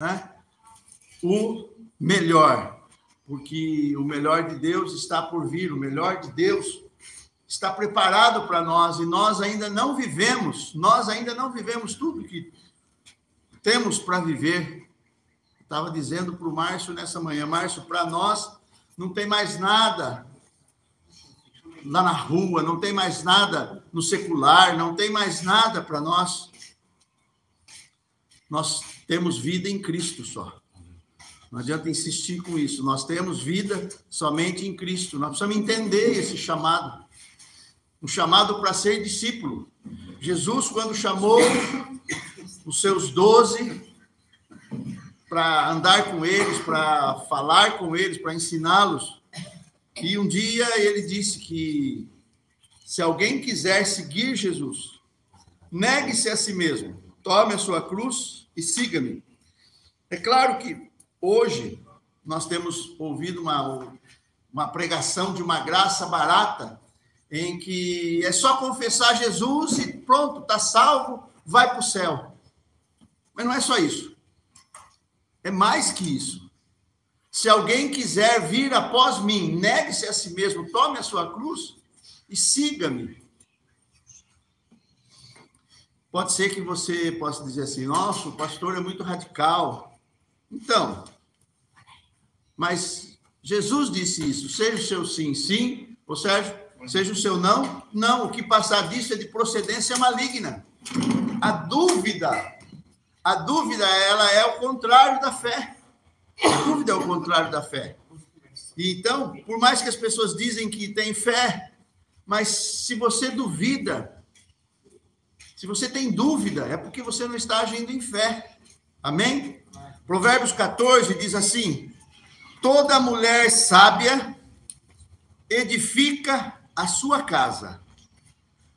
né? O melhor, porque o melhor de Deus está por vir, o melhor de Deus está preparado para nós, e nós ainda não vivemos tudo que temos para viver. Estava dizendo para o Márcio nessa manhã: Márcio, para nós não tem mais nada lá na rua, não tem mais nada no secular, não tem mais nada para nós. Nós temos vida em Cristo só. Não adianta insistir com isso. Nós temos vida somente em Cristo. Nós precisamos entender esse chamado. Um chamado para ser discípulo. Jesus, quando chamou os seus 12 para andar com eles, para falar com eles, para ensiná-los, e um dia ele disse que se alguém quiser seguir Jesus, negue-se a si mesmo, tome a sua cruz e siga-me. É claro que hoje nós temos ouvido uma pregação de uma graça barata, em que é só confessar Jesus e pronto, está salvo, vai para o céu. Mas não é só isso. É mais que isso. Se alguém quiser vir após mim, negue-se a si mesmo, tome a sua cruz e siga-me. Pode ser que você possa dizer assim: nossa, o pastor é muito radical. Então, mas Jesus disse isso: seja o seu sim, sim, ou seja o seu não, não. O que passar disso é de procedência maligna. A dúvida, ela é o contrário da fé. A dúvida é o contrário da fé. E então, por mais que as pessoas dizem que têm fé, mas se você duvida, se você tem dúvida, é porque você não está agindo em fé. Amém? Provérbios 14 diz assim: toda mulher sábia edifica a sua casa,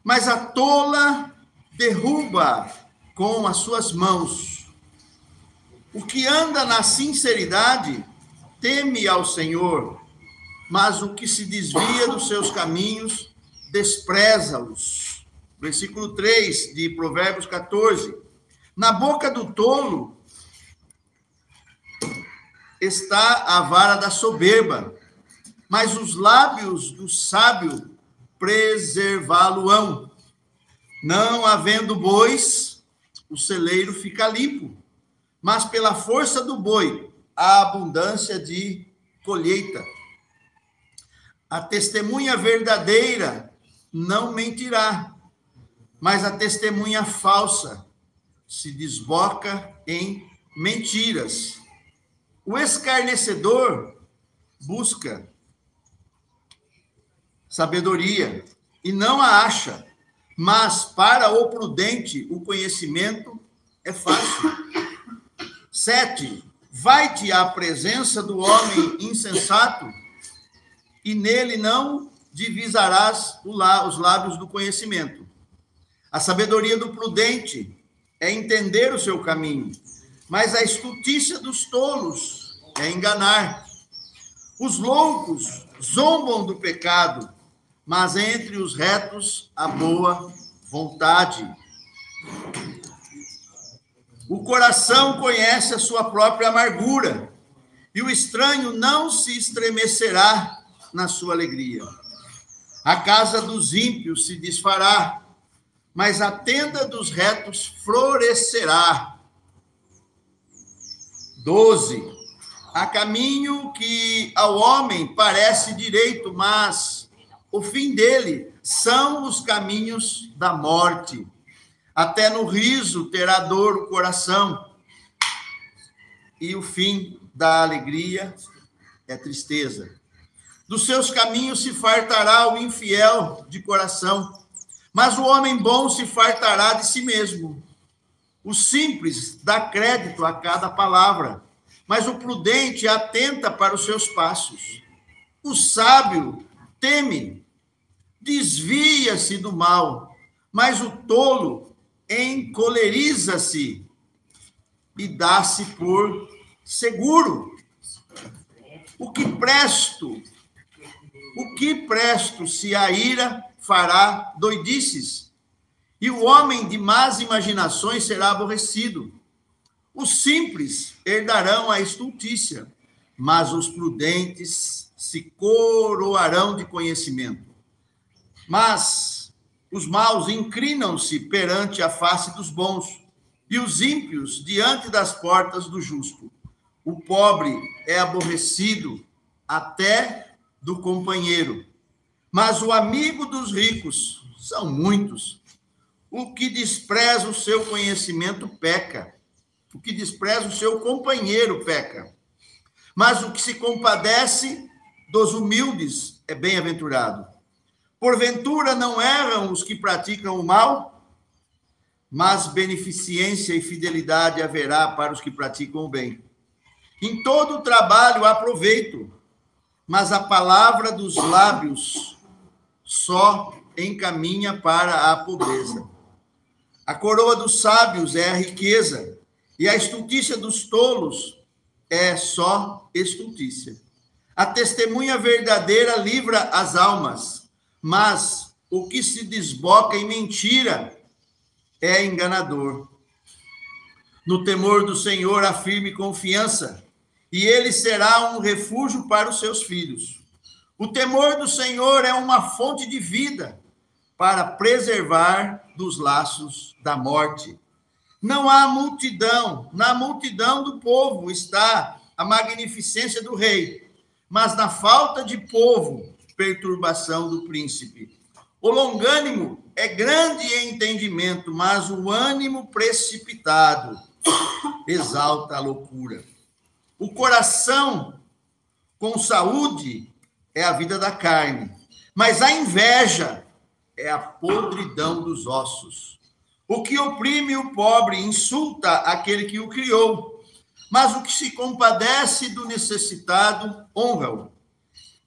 mas a tola derruba com as suas mãos. O que anda na sinceridade teme ao Senhor, mas o que se desvia dos seus caminhos despreza-os. Versículo 3 de Provérbios 14. Na boca do tolo está a vara da soberba, mas os lábios do sábio preservá-lo-ão. Não havendo bois, o celeiro fica limpo, mas pela força do boi, a abundância de colheita. A testemunha verdadeira não mentirá, mas a testemunha falsa se desboca em mentiras. O escarnecedor busca sabedoria e não a acha, mas para o prudente o conhecimento é fácil. 7. Vai-te à presença do homem insensato, e nele não divisarás os lábios do conhecimento. A sabedoria do prudente é entender o seu caminho, mas a estultícia dos tolos é enganar. Os loucos zombam do pecado, mas entre os retos a boa vontade. O coração conhece a sua própria amargura, e o estranho não se estremecerá na sua alegria. A casa dos ímpios se desfará, mas a tenda dos retos florescerá. 12. Há caminho que ao homem parece direito, mas o fim dele são os caminhos da morte. Até no riso terá dor o coração, e o fim da alegria é tristeza. Dos seus caminhos se fartará o infiel de coração, mas o homem bom se fartará de si mesmo. O simples dá crédito a cada palavra, mas o prudente atenta para os seus passos. O sábio teme, desvia-se do mal, mas o tolo encoleriza-se e dá-se por seguro. O que presto se a ira fará doidices, e o homem de más imaginações será aborrecido. Os simples herdarão a estultícia, mas os prudentes se coroarão de conhecimento. Mas os maus inclinam-se perante a face dos bons, e os ímpios diante das portas do justo. O pobre é aborrecido até do companheiro, mas o amigo dos ricos são muitos. O que despreza o seu conhecimento peca. O que despreza o seu companheiro peca. Mas o que se compadece dos humildes é bem-aventurado. Porventura não erram os que praticam o mal, mas beneficência e fidelidade haverá para os que praticam o bem. Em todo o trabalho há proveito, mas a palavra dos lábios só encaminha para a pobreza. A coroa dos sábios é a riqueza, e a estultícia dos tolos é só estultícia. A testemunha verdadeira livra as almas, mas o que se desboca em mentira é enganador. No temor do Senhor há firme confiança, e ele será um refúgio para os seus filhos. O temor do Senhor é uma fonte de vida para preservar dos laços da morte. Não há multidão, na multidão do povo está a magnificência do rei, mas na falta de povo, perturbação do príncipe. O longânimo é grande em entendimento, mas o ânimo precipitado exalta a loucura. O coração com saúde é a vida da carne, mas a inveja é a podridão dos ossos. O que oprime o pobre insulta aquele que o criou, mas o que se compadece do necessitado honra-o.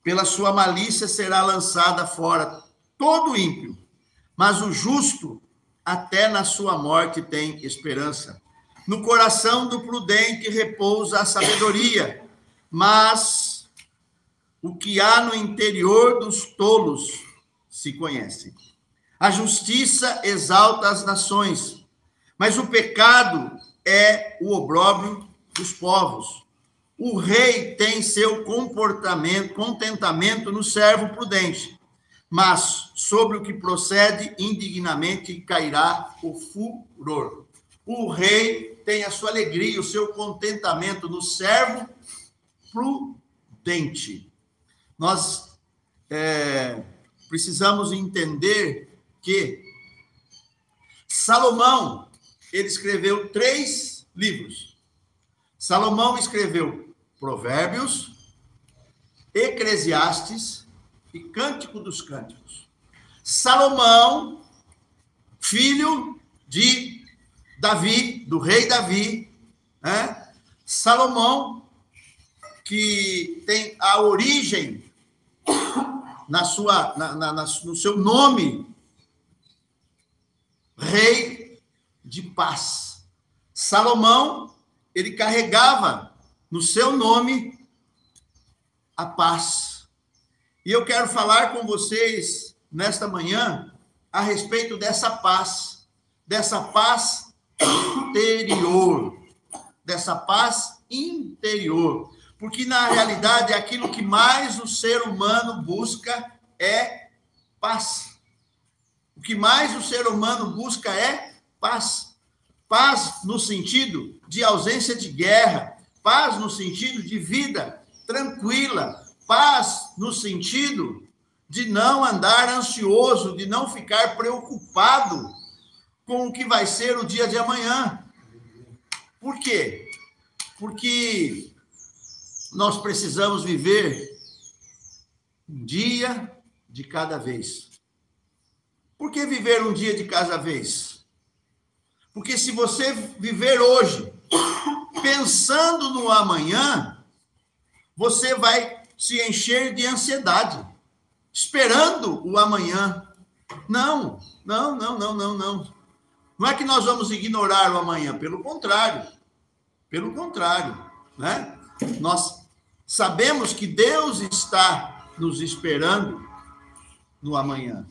Pela sua malícia será lançada fora todo ímpio, mas o justo até na sua morte tem esperança. No coração do prudente repousa a sabedoria, mas o que há no interior dos tolos se conhece. A justiça exalta as nações, mas o pecado é o opróbrio dos povos. O rei tem seu contentamento no servo prudente, mas sobre o que procede indignamente cairá o furor. O rei tem a sua alegria, o seu contentamento no servo prudente. Nós precisamos entender que Salomão, ele escreveu 3 livros. Salomão escreveu Provérbios, Eclesiastes e Cântico dos Cânticos. Salomão, filho de Davi, do rei Davi, né? Salomão, que tem a origem no seu nome, rei de paz. Salomão, ele carregava no seu nome a paz. E eu quero falar com vocês nesta manhã a respeito dessa paz interior, porque na realidade aquilo que mais o ser humano busca é paz. O que mais o ser humano busca é paz. Paz no sentido de ausência de guerra, paz no sentido de vida tranquila, paz no sentido de não andar ansioso, de não ficar preocupado com o que vai ser o dia de amanhã. Por quê? Porque nós precisamos viver um dia de cada vez. Por que viver um dia de cada vez? Porque se você viver hoje pensando no amanhã, você vai se encher de ansiedade, esperando o amanhã. Não. Não é que nós vamos ignorar o amanhã, pelo contrário, né? Nós sabemos que Deus está nos esperando no amanhã.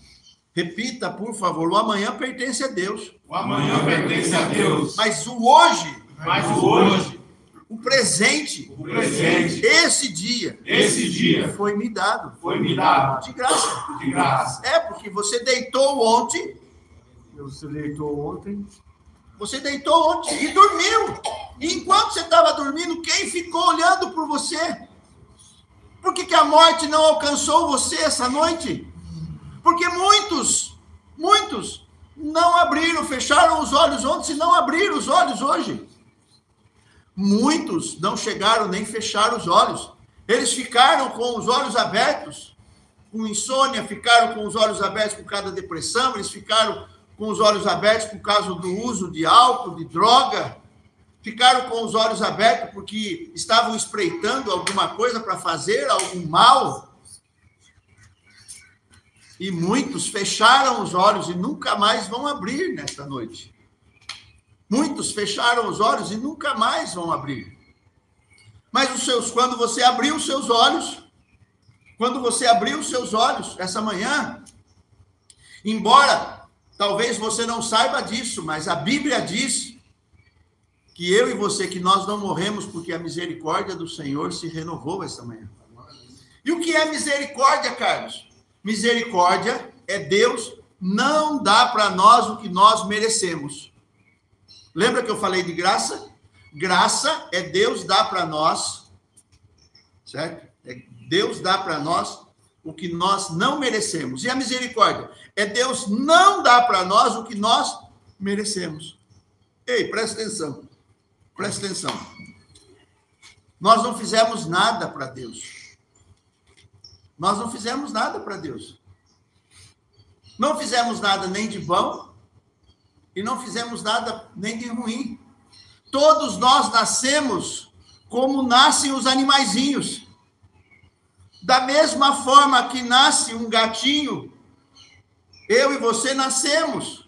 Repita, por favor, o amanhã pertence a Deus. O amanhã pertence a Deus. Mas o hoje Mas o hoje, o presente, esse dia foi me dado. De graça. É, porque você deitou ontem. Você deitou ontem. Você deitou ontem e dormiu. E enquanto você estava dormindo, quem ficou olhando por você? Por que a morte não alcançou você essa noite? Porque muitos não abriram, fecharam os olhos ontem e não abriram os olhos hoje. Muitos não chegaram nem fechar os olhos. Eles ficaram com os olhos abertos, com insônia, ficaram com os olhos abertos por causa da depressão, eles ficaram com os olhos abertos por causa do uso de álcool, de droga, ficaram com os olhos abertos porque estavam espreitando alguma coisa para fazer algum mal. E muitos fecharam os olhos e nunca mais vão abrir nesta noite. Muitos fecharam os olhos e nunca mais vão abrir. Mas quando você abriu os seus olhos, essa manhã, embora talvez você não saiba disso, mas a Bíblia diz que eu e você, que nós não morremos porque a misericórdia do Senhor se renovou esta manhã. E o que é misericórdia, Carlos? Misericórdia é Deus não dá para nós o que nós merecemos. Lembra que eu falei de graça? Graça é Deus dá para nós, certo? Deus dá para nós o que nós não merecemos. E a misericórdia é Deus não dá para nós o que nós merecemos. Ei, presta atenção. Presta atenção. Nós não fizemos nada para Deus. Nós não fizemos nada para Deus. Não fizemos nada nem de bom e não fizemos nada nem de ruim. Todos nós nascemos como nascem os animaizinhos. Da mesma forma que nasce um gatinho, eu e você nascemos.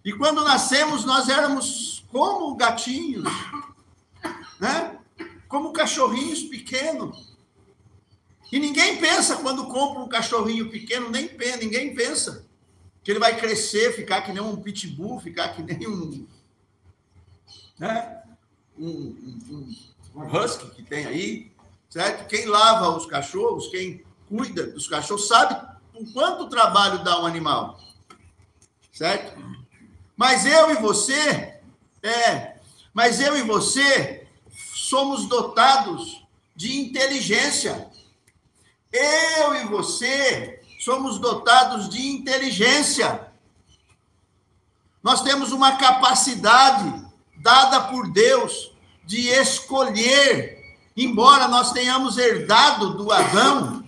E quando nascemos, nós éramos como gatinhos, né? Como cachorrinhos pequenos. E ninguém pensa quando compra um cachorrinho pequeno, ninguém pensa que ele vai crescer, ficar que nem um pitbull, ficar que nem um husky que tem aí, certo? Quem lava os cachorros, quem cuida dos cachorros, sabe o quanto trabalho dá um animal, certo? Mas eu e você somos dotados de inteligência. Eu e você somos dotados de inteligência. Nós temos uma capacidade dada por Deus de escolher, embora nós tenhamos herdado do Adão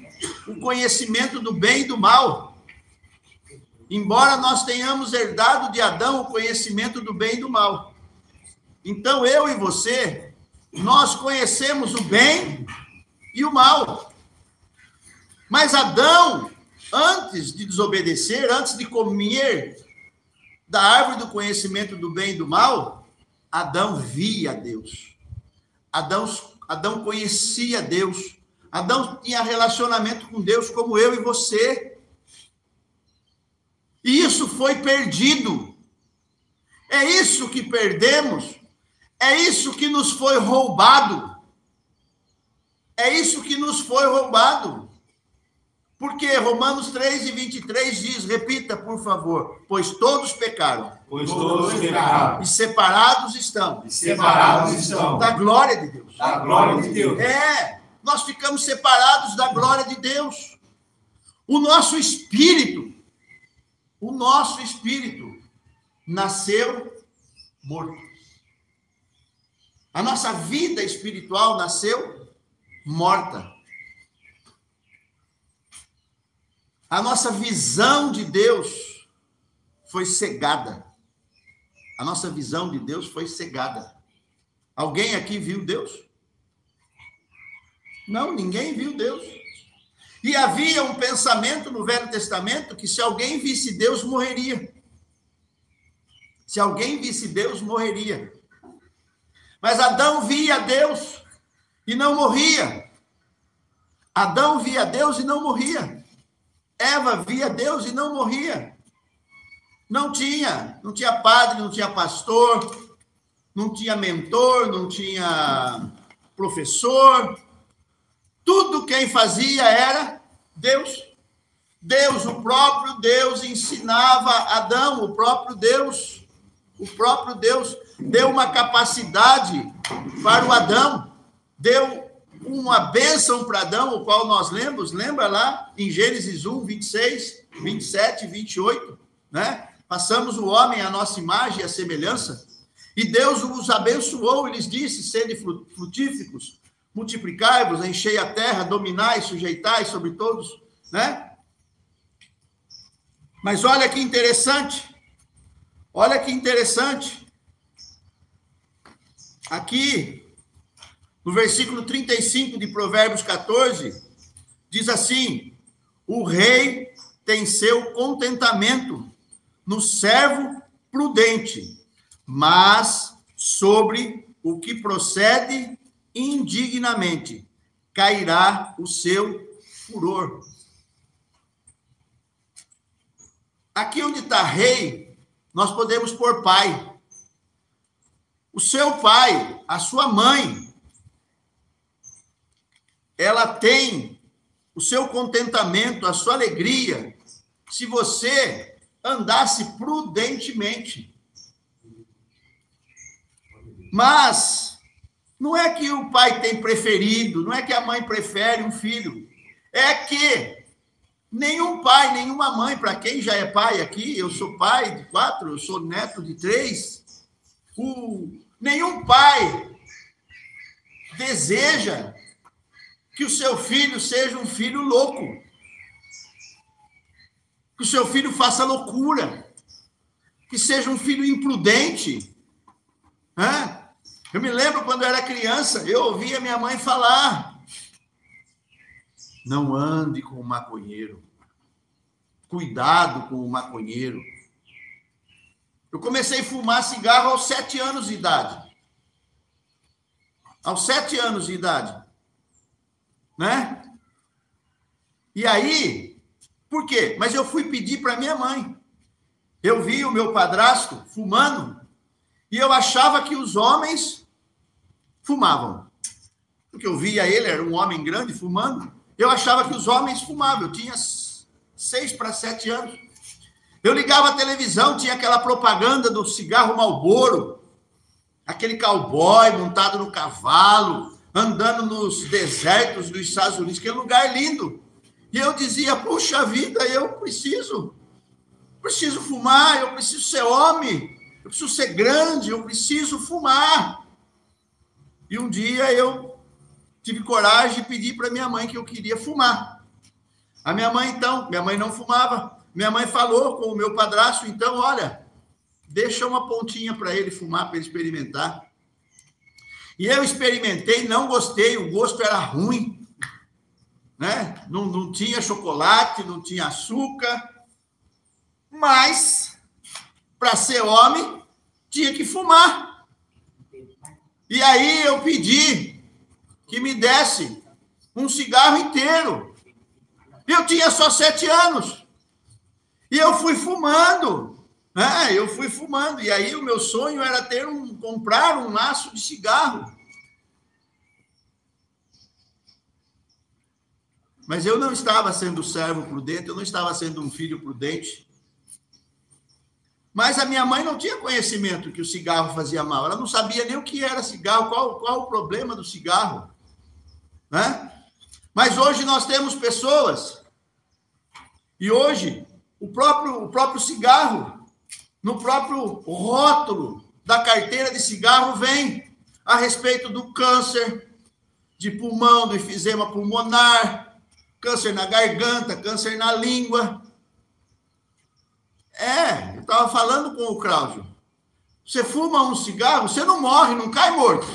o conhecimento do bem e do mal. Embora nós tenhamos herdado de Adão o conhecimento do bem e do mal. Então, eu e você, nós conhecemos o bem e o mal. Mas Adão, antes de desobedecer, antes de comer da árvore do conhecimento do bem e do mal, Adão via Deus. Adão conhecia Deus. Adão tinha relacionamento com Deus como eu e você. E isso foi perdido. É isso que perdemos. É isso que nos foi roubado. É isso que nos foi roubado. Porque Romanos 3:23 diz, repita, por favor, pois todos pecaram. Pois todos pecaram. E separados estão. Da glória de Deus. Da glória de Deus. Nós ficamos separados da glória de Deus. O nosso espírito nasceu morto. A nossa vida espiritual nasceu morta. A nossa visão de Deus foi cegada. A nossa visão de Deus foi cegada. Alguém aqui viu Deus? Não, ninguém viu Deus. E havia um pensamento no Velho Testamento que se alguém visse Deus, morreria. Se alguém visse Deus, morreria. Mas Adão via Deus e não morria. Adão via Deus e não morria. Eva via Deus e não morria. Não tinha padre, não tinha pastor, não tinha mentor, não tinha professor. Tudo quem fazia era Deus. Deus, o próprio Deus ensinava Adão, o próprio Deus deu uma capacidade para o Adão, deu uma bênção para Adão, o qual nós lembra lá em Gênesis 1, 26, 27 e 28, né? Passamos o homem à nossa imagem e à semelhança, e Deus os abençoou e lhes disse: sede frutíferos, multiplicai-vos, enchei a terra, dominai, sujeitai sobre todos, né? Mas olha que interessante, aqui, no versículo 35 de Provérbios 14, diz assim: o rei tem seu contentamento no servo prudente, mas sobre o que procede indignamente cairá o seu furor. Aqui onde está rei, nós podemos pôr pai. O seu pai, a sua mãe, ela tem o seu contentamento, a sua alegria, se você andasse prudentemente. Mas não é que o pai tem preferido, não é que a mãe prefere um filho, é que nenhum pai, nenhuma mãe, para quem já é pai aqui, eu sou pai de 4, eu sou neto de 3, nenhum pai deseja que o seu filho seja um filho louco, que o seu filho faça loucura, que seja um filho imprudente. Eu me lembro quando eu era criança, eu ouvia minha mãe falar: não ande com o maconheiro, cuidado com o maconheiro. Eu comecei a fumar cigarro aos 7 anos de idade. Aos 7 anos de idade. Né? E aí, por quê? Mas eu fui pedir para minha mãe. Eu vi o meu padrasto fumando e eu achava que os homens fumavam. Porque eu via ele, era um homem grande fumando. Eu achava que os homens fumavam. Eu tinha 6 para 7 anos. Eu ligava a televisão, tinha aquela propaganda do cigarro Marlboro, aquele cowboy montado no cavalo, andando nos desertos dos Estados Unidos, que é um lugar lindo. E eu dizia: puxa vida, eu preciso fumar, eu preciso ser homem, eu preciso ser grande, eu preciso fumar. E um dia eu tive coragem de pedir para minha mãe que eu queria fumar. A minha mãe não fumava. Minha mãe falou com o meu padrasto: então, olha, deixa uma pontinha para ele fumar, para ele experimentar. E eu experimentei, não gostei, o gosto era ruim, né? Não tinha chocolate, não tinha açúcar, mas, para ser homem, tinha que fumar. E aí eu pedi que me desse um cigarro inteiro. Eu tinha só 7 anos. E eu fui fumando. E aí o meu sonho era comprar um maço de cigarro. Mas eu não estava sendo servo prudente, eu não estava sendo um filho prudente. Mas a minha mãe não tinha conhecimento que o cigarro fazia mal. Ela não sabia nem o que era cigarro, qual o problema do cigarro. Né? Mas hoje nós temos pessoas, e hoje o próprio cigarro, no próprio rótulo da carteira de cigarro, vem a respeito do câncer de pulmão, do enfisema pulmonar, câncer na garganta, câncer na língua. Eu estava falando com o Cláudio. Você fuma um cigarro, você não morre, não cai morto.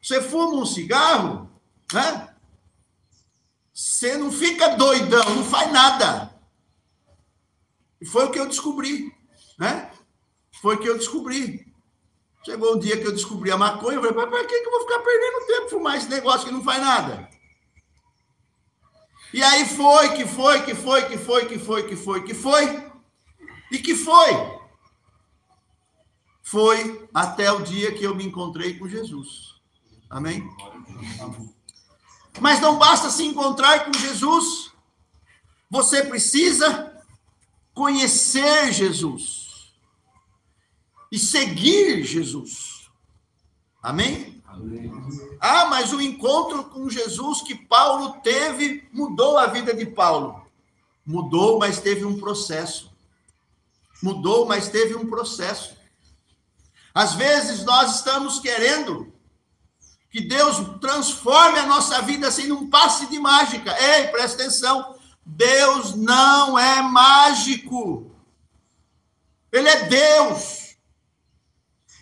Você fuma um cigarro, né? Você não fica doidão, não faz nada. E foi o que eu descobri, né? Foi o que eu descobri. Chegou um dia que eu descobri a maconha, eu falei: para que eu vou ficar perdendo tempo fumar esse negócio que não faz nada? E aí foi. foi até o dia que eu me encontrei com Jesus. Amém? Mas não basta se encontrar com Jesus, você precisa conhecer Jesus e seguir Jesus. Amém? Ah, mas o encontro com Jesus que Paulo teve mudou a vida de Paulo. Mudou, mas teve um processo. Mudou, mas teve um processo. Às vezes nós estamos querendo que Deus transforme a nossa vida assim num passe de mágica. Ei, presta atenção. Deus não é mágico. Ele é Deus.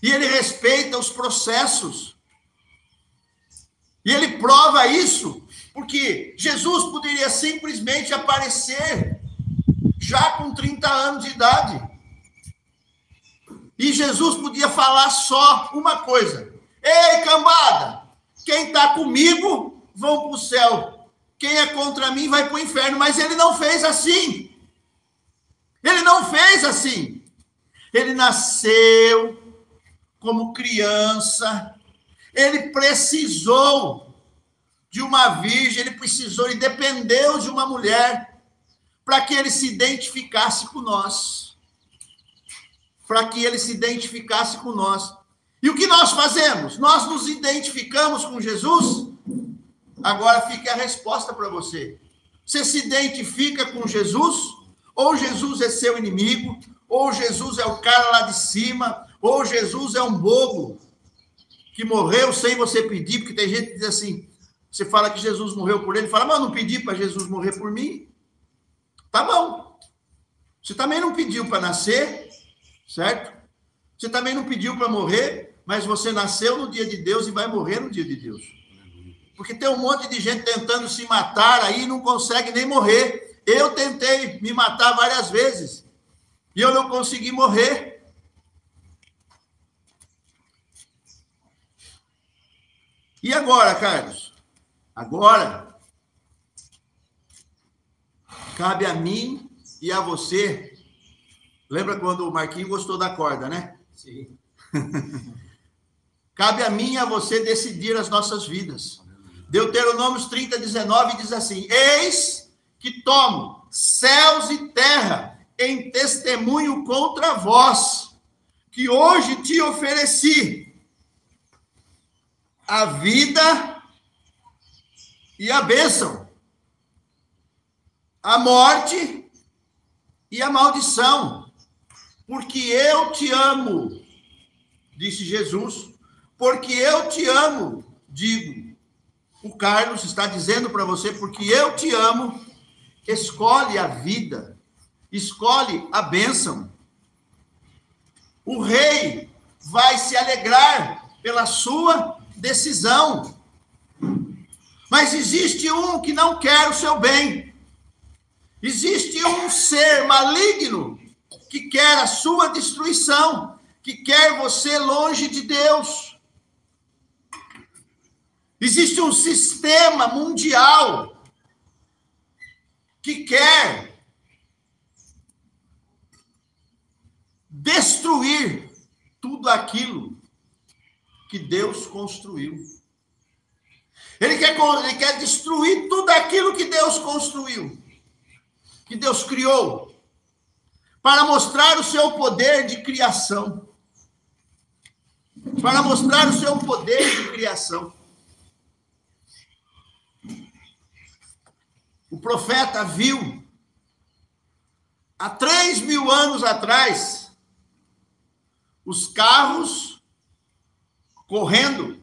E ele respeita os processos. E ele prova isso porque Jesus poderia simplesmente aparecer já com 30 anos de idade. E Jesus podia falar só uma coisa. Ei, cambada, quem está comigo vão para o céu. Quem é contra mim vai para o inferno. Mas ele não fez assim. Ele não fez assim. Ele nasceu como criança. Ele precisou de uma virgem, ele precisou e dependeu de uma mulher para que ele se identificasse com nós. Para que ele se identificasse com nós. E o que nós fazemos? Nós nos identificamos com Jesus? Agora fica a resposta para você. Você se identifica com Jesus? Ou Jesus é seu inimigo? Ou Jesus é o cara lá de cima? Ou Jesus é um bobo que morreu sem você pedir? Porque tem gente que diz assim, você fala que Jesus morreu por ele, fala, mas eu não pedi para Jesus morrer por mim. Tá bom. Você também não pediu para nascer, certo? Você também não pediu para morrer, mas você nasceu no dia de Deus e vai morrer no dia de Deus. Porque tem um monte de gente tentando se matar aí e não consegue nem morrer. Eu tentei me matar várias vezes e eu não consegui morrer. E agora, Carlos? Agora, cabe a mim e a você. Lembra quando o Marquinhos gostou da corda, né? Sim. Cabe a mim e a você decidir as nossas vidas. Deuteronômio 30:19 diz assim: eis que tomo céus e terra em testemunho contra vós, que hoje te ofereci a vida e a bênção, a morte e a maldição, porque eu te amo, disse Jesus, porque eu te amo, digo. O Carlos está dizendo para você, porque eu te amo, escolhe a vida, escolhe a bênção. O rei vai se alegrar pela sua decisão. Mas existe um que não quer o seu bem. Existe um ser maligno que quer a sua destruição, que quer você longe de Deus. Existe um sistema mundial que quer destruir tudo aquilo que Deus construiu. Ele quer destruir tudo aquilo que Deus construiu, que Deus criou, para mostrar o seu poder de criação. Para mostrar o seu poder de criação. O profeta viu, há 3.000 anos atrás, os carros correndo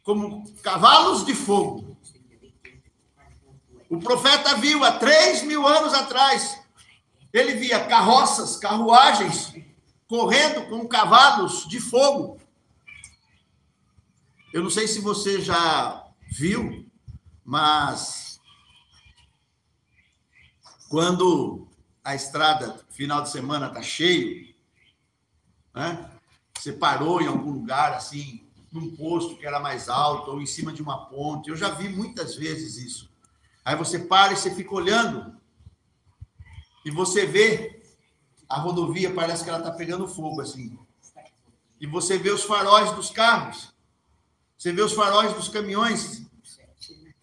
como cavalos de fogo. O profeta viu, há 3.000 anos atrás, ele via carroças, carruagens, correndo com cavalos de fogo. Eu não sei se você já viu, mas quando a estrada, final de semana, está cheio, né? Você parou em algum lugar, assim, num posto que era mais alto, ou em cima de uma ponte. Eu já vi muitas vezes isso. Aí você para e você fica olhando, e você vê a rodovia, parece que ela está pegando fogo, assim. e você vê os faróis dos carros, você vê os faróis dos caminhões,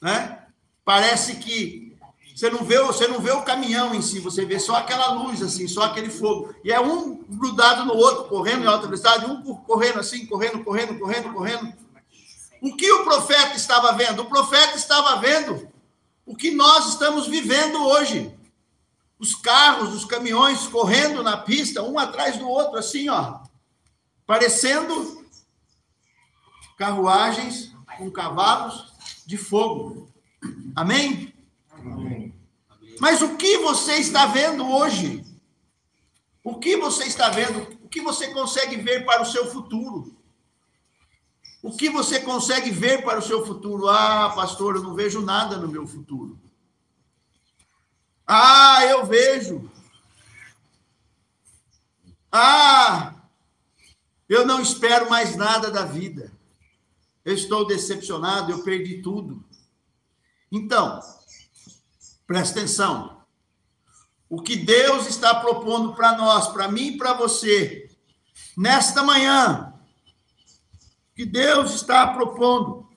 né? Parece que você não vê o caminhão em si, você vê só aquela luz, assim, só aquele fogo. E é um grudado no outro, correndo em alta velocidade, um correndo assim, correndo. O que o profeta estava vendo? O profeta estava vendo o que nós estamos vivendo hoje. Os carros, os caminhões correndo na pista, um atrás do outro, assim, ó, parecendo carruagens com cavalos de fogo. Amém? Amém. Mas o que você está vendo hoje? O que você está vendo? O que você consegue ver para o seu futuro? O que você consegue ver para o seu futuro? Ah, pastor, eu não vejo nada no meu futuro. Ah, eu vejo. Ah, eu não espero mais nada da vida. Eu estou decepcionado, eu perdi tudo. Então, presta atenção. O que Deus está propondo para nós, para mim e para você, nesta manhã, o que Deus está propondo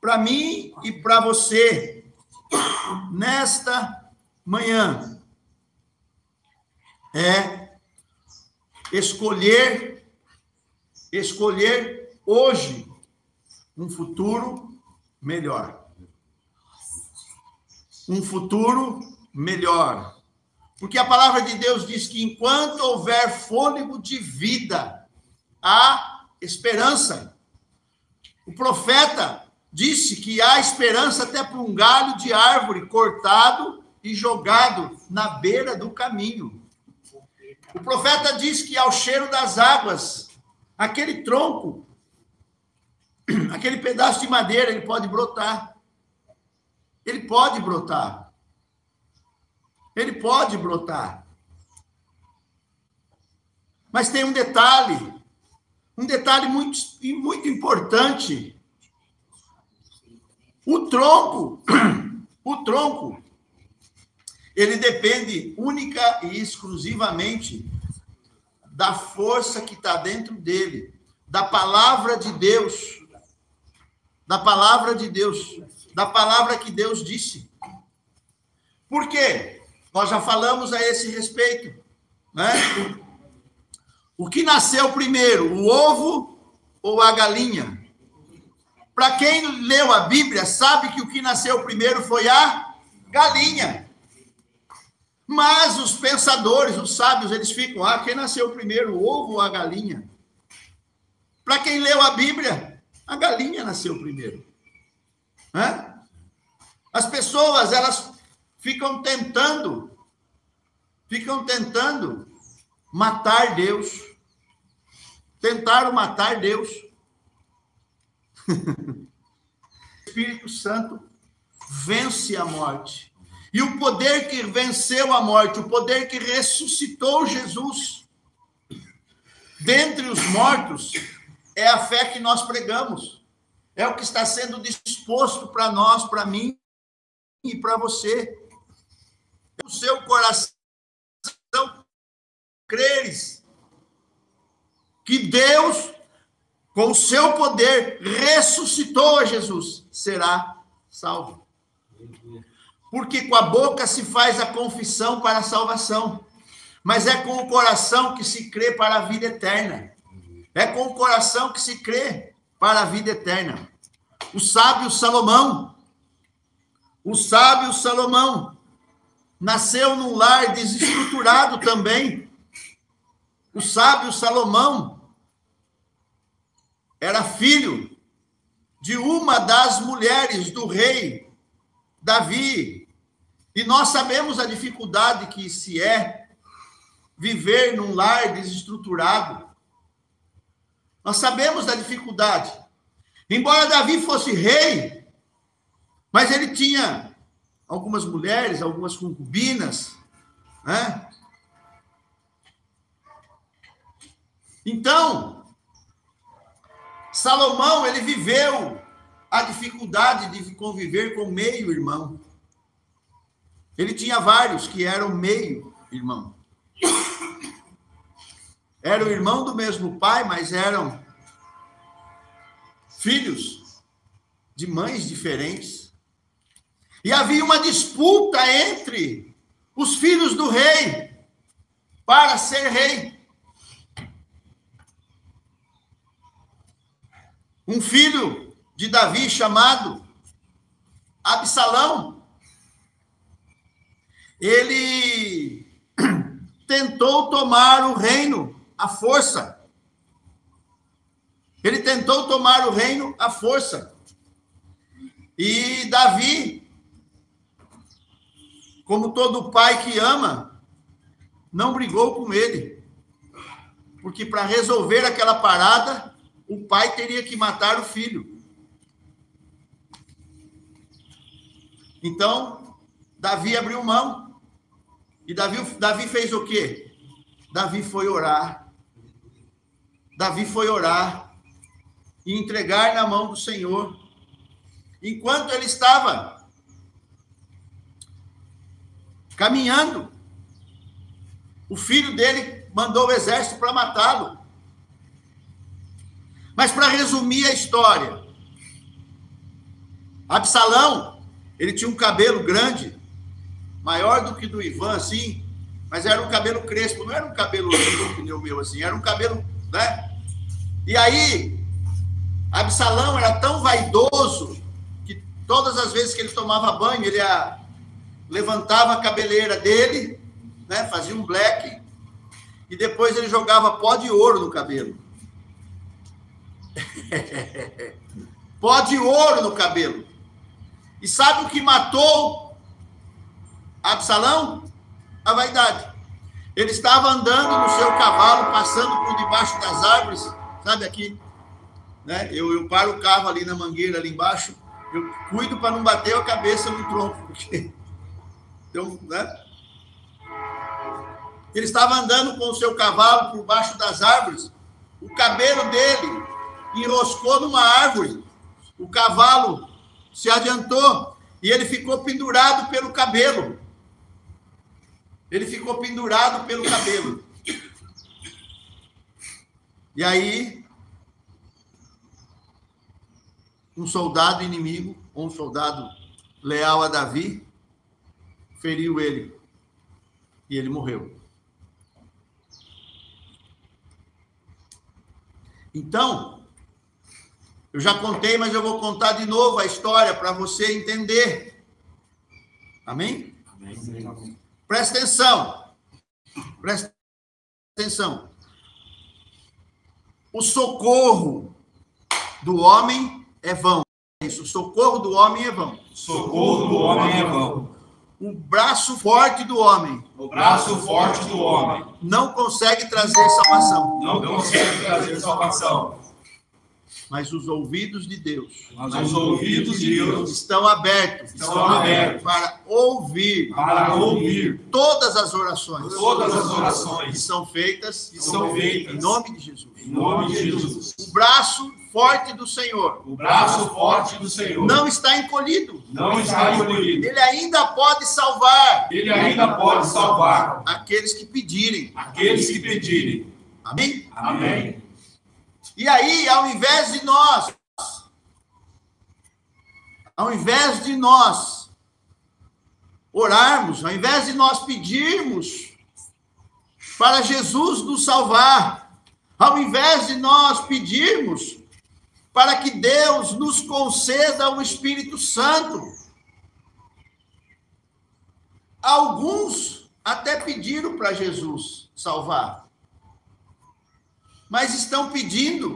para mim e para você, nesta manhã, é escolher hoje um futuro melhor. Um futuro melhor. Porque a palavra de Deus diz que enquanto houver fôlego de vida, há esperança. O profeta disse que há esperança até para um galho de árvore cortado e jogado na beira do caminho. O profeta diz que ao cheiro das águas, aquele tronco, aquele pedaço de madeira, ele pode brotar. Ele pode brotar. Ele pode brotar. Mas tem um detalhe muito importante. O tronco, ele depende única e exclusivamente da força que está dentro dele, da palavra de Deus, da palavra que Deus disse. Por quê? Nós já falamos a esse respeito, né? O que nasceu primeiro, o ovo ou a galinha? Para quem leu a Bíblia, sabe que o que nasceu primeiro foi a galinha. Mas os pensadores, os sábios, eles ficam, quem nasceu primeiro, o ovo ou a galinha? Para quem leu a Bíblia, a galinha nasceu primeiro. Né? As pessoas, elas ficam tentando matar Deus. Tentaram matar Deus. O Espírito Santo vence a morte. E o poder que venceu a morte, o poder que ressuscitou Jesus dentre os mortos, é a fé que nós pregamos. É o que está sendo disposto para nós, para mim e para você. O seu coração creres que Deus, com o seu poder, ressuscitou a Jesus, será salvo. Porque com a boca se faz a confissão para a salvação, mas é com o coração que se crê para a vida eterna. É com o coração que se crê para a vida eterna. O sábio Salomão nasceu num lar desestruturado também. O sábio Salomão era filho de uma das mulheres do rei Davi. E nós sabemos a dificuldade que se é viver num lar desestruturado. Nós sabemos da dificuldade. Embora Davi fosse rei, mas ele tinha algumas mulheres, algumas concubinas, né? Então, Salomão, ele viveu a dificuldade de conviver com meio-irmão. Ele tinha vários que eram meio-irmão. eram irmãos do mesmo pai, mas eram filhos de mães diferentes. E havia uma disputa entre os filhos do rei para ser rei. Um filho de Davi chamado Absalão, ele tentou tomar o reino à força. Ele tentou tomar o reino à força. E Davi, como todo pai que ama, não brigou com ele. Porque para resolver aquela parada, o pai teria que matar o filho. Então, Davi abriu mão. E Davi fez o quê? Davi foi orar. Davi foi orar e entregar na mão do Senhor. Enquanto ele estava caminhando, o filho dele mandou o exército para matá-lo. Mas para resumir a história, Absalão, ele tinha um cabelo grande, maior do que do Ivan, assim, mas era um cabelo crespo, não era um cabelo lindo que nem o meu, assim, era um cabelo, né? E aí, Absalão era tão vaidoso que todas as vezes que ele tomava banho, ele levantava a cabeleira dele, né? Fazia um black, e depois ele jogava pó de ouro no cabelo. Pó de ouro no cabelo. E sabe o que matou Absalão? A vaidade. Ele estava andando no seu cavalo, passando por debaixo das árvores, sabe aqui, né? Eu paro o carro ali na mangueira, ali embaixo, eu cuido para não bater a cabeça no tronco, porque então, né? Ele estava andando com o seu cavalo por baixo das árvores, o cabelo dele enroscou numa árvore, o cavalo se adiantou e ele ficou pendurado pelo cabelo. Ele ficou pendurado pelo cabelo. E aí, um soldado inimigo, ou um soldado leal a Davi, feriu ele. E ele morreu. Então, eu já contei, mas eu vou contar de novo a história para você entender. Amém? Amém. Presta atenção. Presta atenção. O socorro do homem é vão. Isso, o socorro do homem é vão. Socorro do homem é vão. O braço forte do homem. O braço forte do homem. Não consegue trazer salvação. Não consegue trazer salvação. Mas os ouvidos de Deus. Mas os ouvidos de Deus estão abertos. Estão abertos. Para ouvir. Para ouvir. Todas as orações. Todas as orações. Que são feitas. Em nome de Jesus. Em nome de Jesus. O braço forte do Senhor. O braço forte do Senhor. Não está encolhido. Não está encolhido. Ele ainda pode salvar. Ele ainda pode salvar. Aqueles que pedirem. Aqueles que pedirem. Amém? Amém. E aí, ao invés de nós orarmos, ao invés de nós pedirmos para Jesus nos salvar, ao invés de nós pedirmos para que Deus nos conceda o Espírito Santo, alguns até pediram para Jesus salvar, mas estão pedindo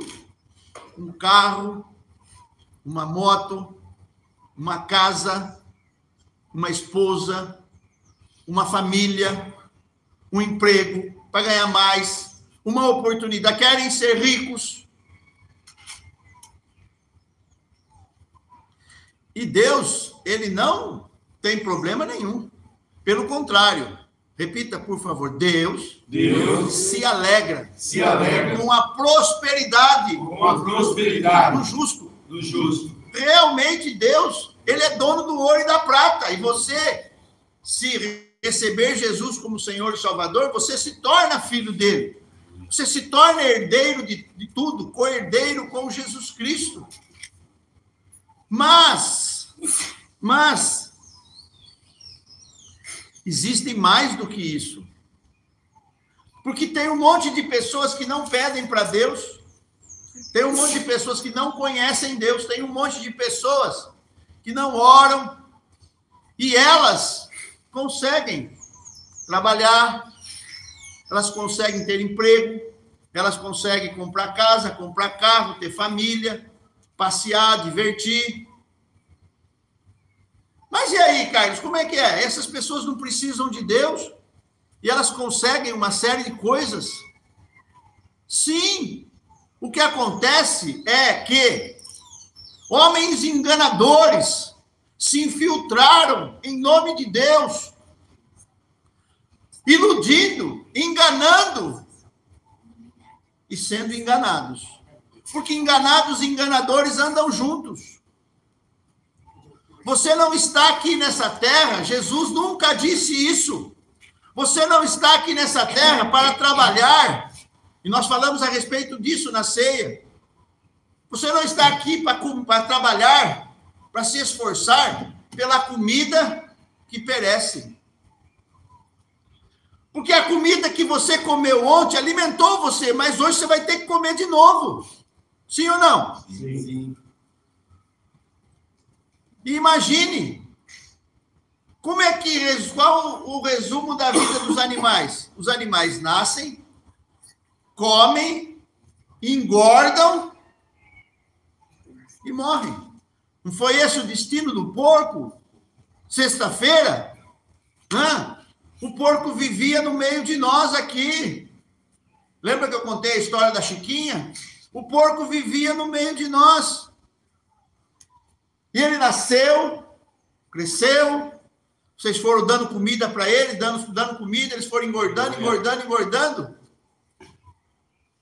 um carro, uma moto, uma casa, uma esposa, uma família, um emprego para ganhar mais, uma oportunidade, querem ser ricos. E Deus, ele não tem problema nenhum. Pelo contrário, repita, por favor. Deus se alegra com a prosperidade do justo. Realmente, Deus, ele é dono do ouro e da prata. E você, se receber Jesus como Senhor e Salvador, você se torna filho dele. Você se torna herdeiro de tudo, co-herdeiro com Jesus Cristo. Mas, existem mais do que isso. Porque tem um monte de pessoas que não pedem para Deus, tem um monte de pessoas que não conhecem Deus, tem um monte de pessoas que não oram, e elas conseguem trabalhar, elas conseguem ter emprego, elas conseguem comprar casa, comprar carro, ter família, passear, divertir. Mas e aí, Carlos, como é que é? Essas pessoas não precisam de Deus e elas conseguem uma série de coisas? Sim, o que acontece é que homens enganadores se infiltraram em nome de Deus, iludindo, enganando e sendo enganados. Porque enganados e enganadores andam juntos. Você não está aqui nessa terra, Jesus nunca disse isso. Você não está aqui nessa terra para trabalhar, e nós falamos a respeito disso na ceia. Você não está aqui para trabalhar, para se esforçar pela comida que perece. Porque a comida que você comeu ontem alimentou você, mas hoje você vai ter que comer de novo. Sim ou não? Sim. E imagine, qual o resumo da vida dos animais? Os animais nascem, comem, engordam e morrem. Não foi esse o destino do porco? Sexta-feira? O porco vivia no meio de nós aqui. Lembra que eu contei a história da Chiquinha? O porco vivia no meio de nós. E ele nasceu, cresceu, vocês foram dando comida para ele, dando comida, eles foram engordando.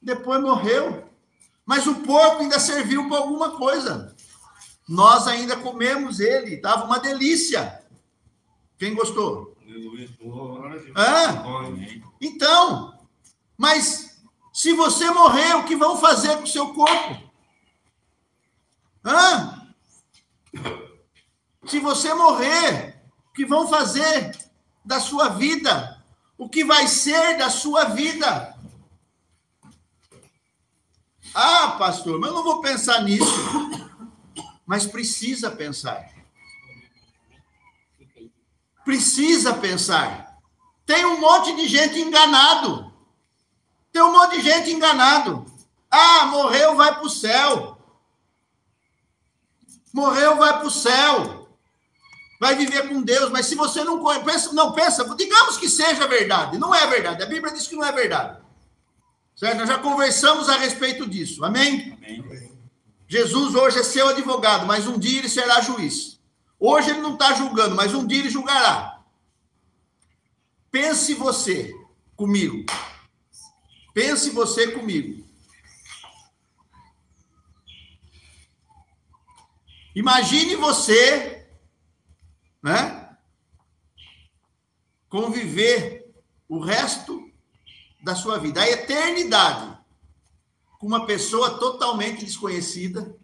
Depois morreu. Mas o porco ainda serviu para alguma coisa. Nós ainda comemos ele, estava uma delícia. Quem gostou? Então, mas se você morrer, o que vão fazer com o seu corpo? Se você morrer, o que vão fazer da sua vida? O que vai ser da sua vida? Ah, pastor, mas eu não vou pensar nisso. Mas precisa pensar. Precisa pensar. Tem um monte de gente enganado. Ah, morreu, vai para o céu. Morreu, vai para o céu. Vai viver com Deus. Mas se você não pensa, digamos que seja verdade. Não é verdade. A Bíblia diz que não é verdade. Certo? Nós já conversamos a respeito disso. Amém? Amém. Jesus hoje é seu advogado, mas um dia ele será juiz. Hoje ele não está julgando, mas um dia ele julgará. Pense você comigo. Pense você comigo. Imagine você, conviver o resto da sua vida, a eternidade, com uma pessoa totalmente desconhecida.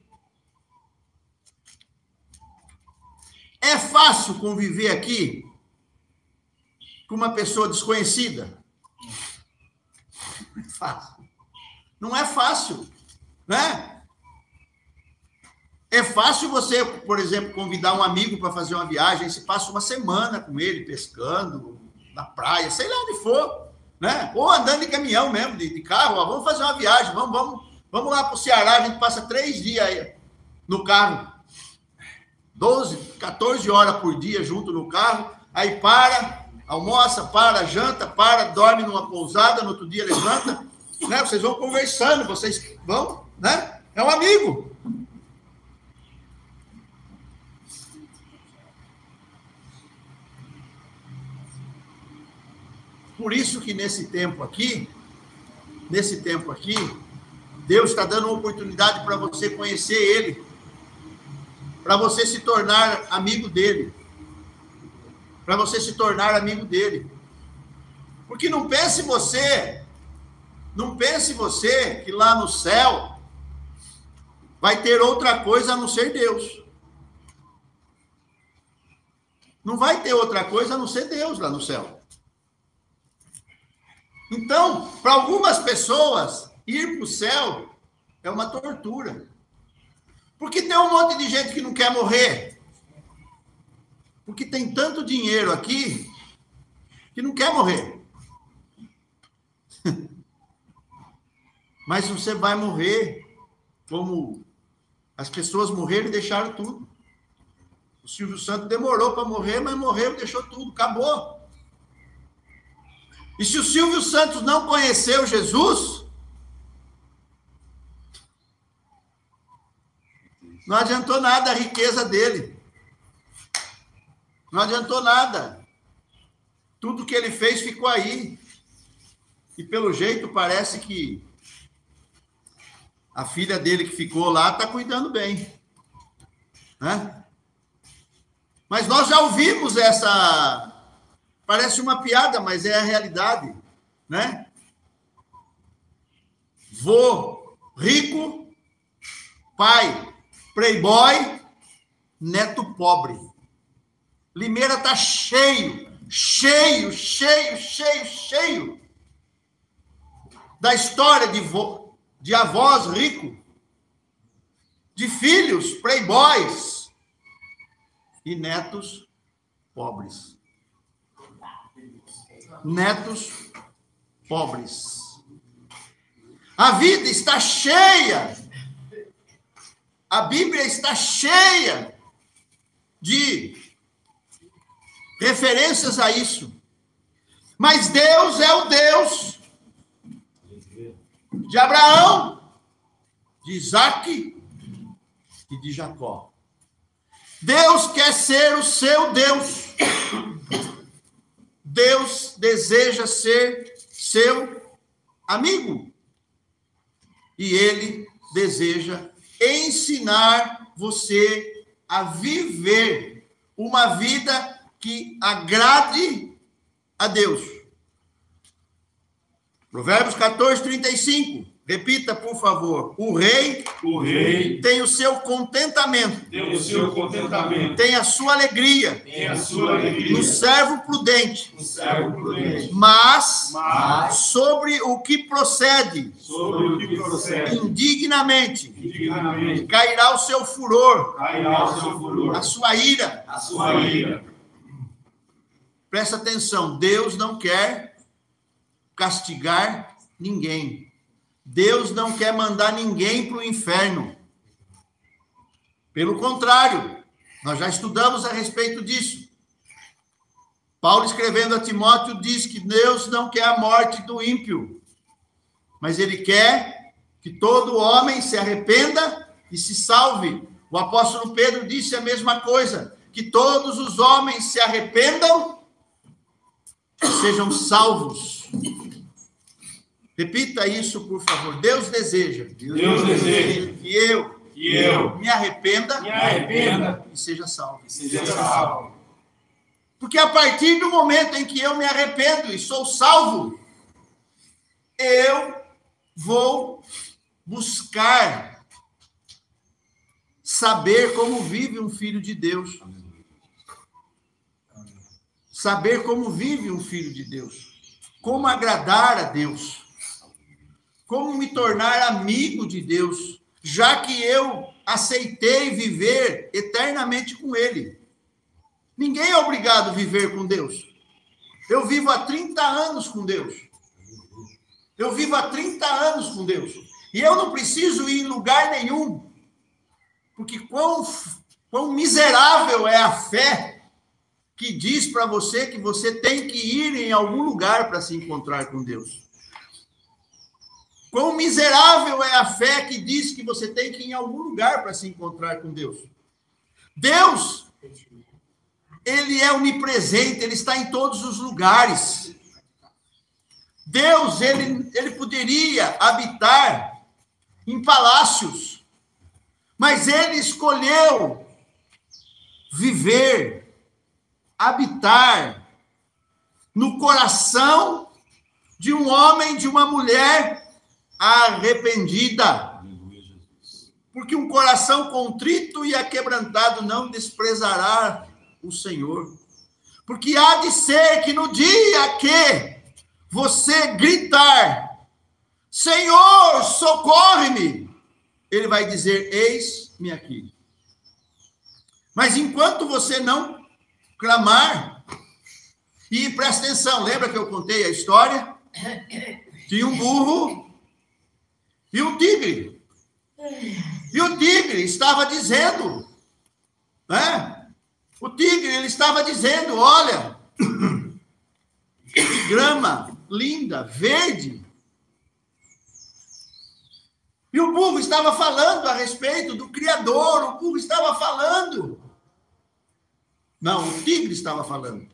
É fácil conviver aqui com uma pessoa desconhecida? Não é fácil. Não é fácil, né? É fácil você, por exemplo, convidar um amigo para fazer uma viagem, você passa uma semana com ele, pescando, na praia, sei lá onde for, né? Ou andando de caminhão mesmo, de carro, vamos fazer uma viagem, vamos lá para o Ceará, a gente passa 3 dias aí no carro, 12, 14 horas por dia junto no carro, aí para, almoça, janta, dorme numa pousada, no outro dia levanta, né? Vocês vão conversando, vocês vão, né? É um amigo. Por isso que nesse tempo aqui, Deus está dando uma oportunidade para você conhecer Ele, para você se tornar amigo dele, Porque não pense você Não pense você que lá no céu vai ter outra coisa a não ser Deus. Não vai ter outra coisa a não ser Deus lá no céu. Então, para algumas pessoas, ir para o céu é uma tortura. Porque tem um monte de gente que não quer morrer. Porque tem tanto dinheiro aqui que não quer morrer. Mas você vai morrer como as pessoas morreram e deixaram tudo. O Silvio Santos demorou para morrer, mas morreu e deixou tudo, acabou. E se o Silvio Santos não conheceu Jesus, não adiantou nada a riqueza dele. Não adiantou nada. Tudo que ele fez ficou aí. E pelo jeito parece que a filha dele que ficou lá está cuidando bem. Né? Mas nós já ouvimos essa... Parece uma piada, mas é a realidade. Né? Vô rico, pai playboy, neto pobre. Limeira está cheio da história de avós ricos, de filhos playboys e netos pobres. Netos pobres. A vida está cheia, a Bíblia está cheia de referências a isso. Mas Deus é o Deus de Abraão, de Isaque e de Jacó. Deus quer ser o seu Deus. Deus deseja ser seu amigo. E Ele deseja ensinar você a viver uma vida que agrade a Deus. Provérbios 14, 35. Repita, por favor. O rei tem o seu contentamento. Tem a sua alegria. No servo prudente. Mas sobre o que procede, indignamente, cairá o seu furor, a sua ira. Presta atenção, Deus não quer castigar ninguém. Deus não quer mandar ninguém para o inferno. Pelo contrário, nós já estudamos a respeito disso. Paulo, escrevendo a Timóteo, diz que Deus não quer a morte do ímpio, mas Ele quer que todo homem se arrependa e se salve. O apóstolo Pedro disse a mesma coisa, que todos os homens se arrependam e sejam salvos. Repita isso, por favor. Deus deseja que eu me arrependa e seja salvo. Porque a partir do momento em que eu me arrependo e sou salvo, eu vou buscar saber como vive um filho de Deus. Saber como vive um filho de Deus. Como agradar a Deus. Como me tornar amigo de Deus, já que eu aceitei viver eternamente com Ele. Ninguém é obrigado a viver com Deus. Eu vivo há 30 anos com Deus. Eu vivo há 30 anos com Deus. E eu não preciso ir em lugar nenhum. Porque quão miserável é a fé que diz para você que você tem que ir em algum lugar para se encontrar com Deus. Quão miserável é a fé que diz que você tem que ir em algum lugar para se encontrar com Deus. Deus, Ele é onipresente, Ele está em todos os lugares. Deus, Ele poderia habitar em palácios, mas Ele escolheu viver, habitar no coração de um homem, de uma mulher arrependida. Aleluia, Jesus. Porque um coração contrito e aquebrantado não desprezará o Senhor. Porque há de ser que no dia que você gritar, Senhor, socorre-me, ele vai dizer, eis-me aqui. Mas enquanto você não clamar, e presta atenção, lembra que eu contei a história? Tinha um burro e um tigre. E o tigre estava dizendo, né? O tigre, ele estava dizendo, olha, que grama linda, verde. E o burro estava falando a respeito do Criador, o burro estava falando. Não, o tigre estava falando.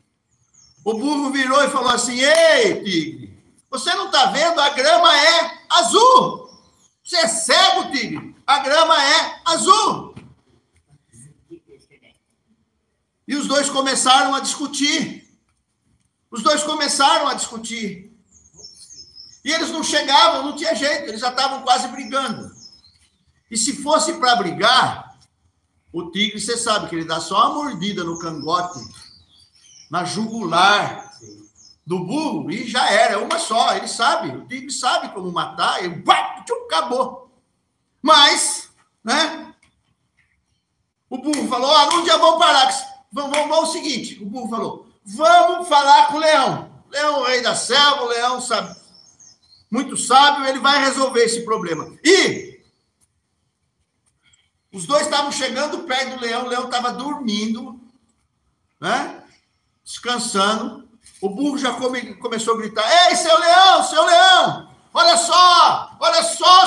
O burro virou e falou assim, ei, tigre, você não está vendo? A grama é azul. Você é cego, tigre. A grama é azul. E os dois começaram a discutir. E eles não chegavam, não tinha jeito, eles já estavam quase brigando. E se fosse para brigar, o tigre, você sabe que ele dá só uma mordida no cangote, na jugular do burro, e já era, uma só, ele sabe, o tigre sabe como matar, e acabou. Mas, né, o burro falou, um dia vamos parar, vamos o seguinte, o burro falou, vamos falar com o leão. O leão é o rei da selva, o leão sabe, muito sábio, ele vai resolver esse problema. E os dois estavam chegando perto do leão, o leão estava dormindo, né? Descansando. O burro já começou a gritar, ei, seu leão, olha só,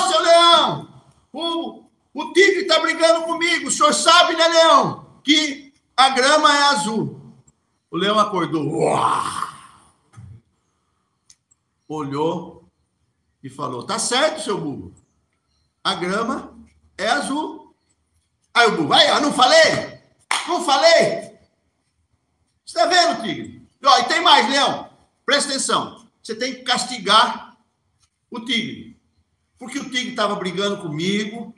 seu leão, o tigre está brigando comigo, o senhor sabe, né, leão, que a grama é azul. O leão acordou, olhou e falou, tá certo, seu burro, a grama é azul. Aí o burro, eu não falei? Você está vendo, tigre? E tem mais, leão, presta atenção, você tem que castigar o tigre, porque o tigre estava brigando comigo,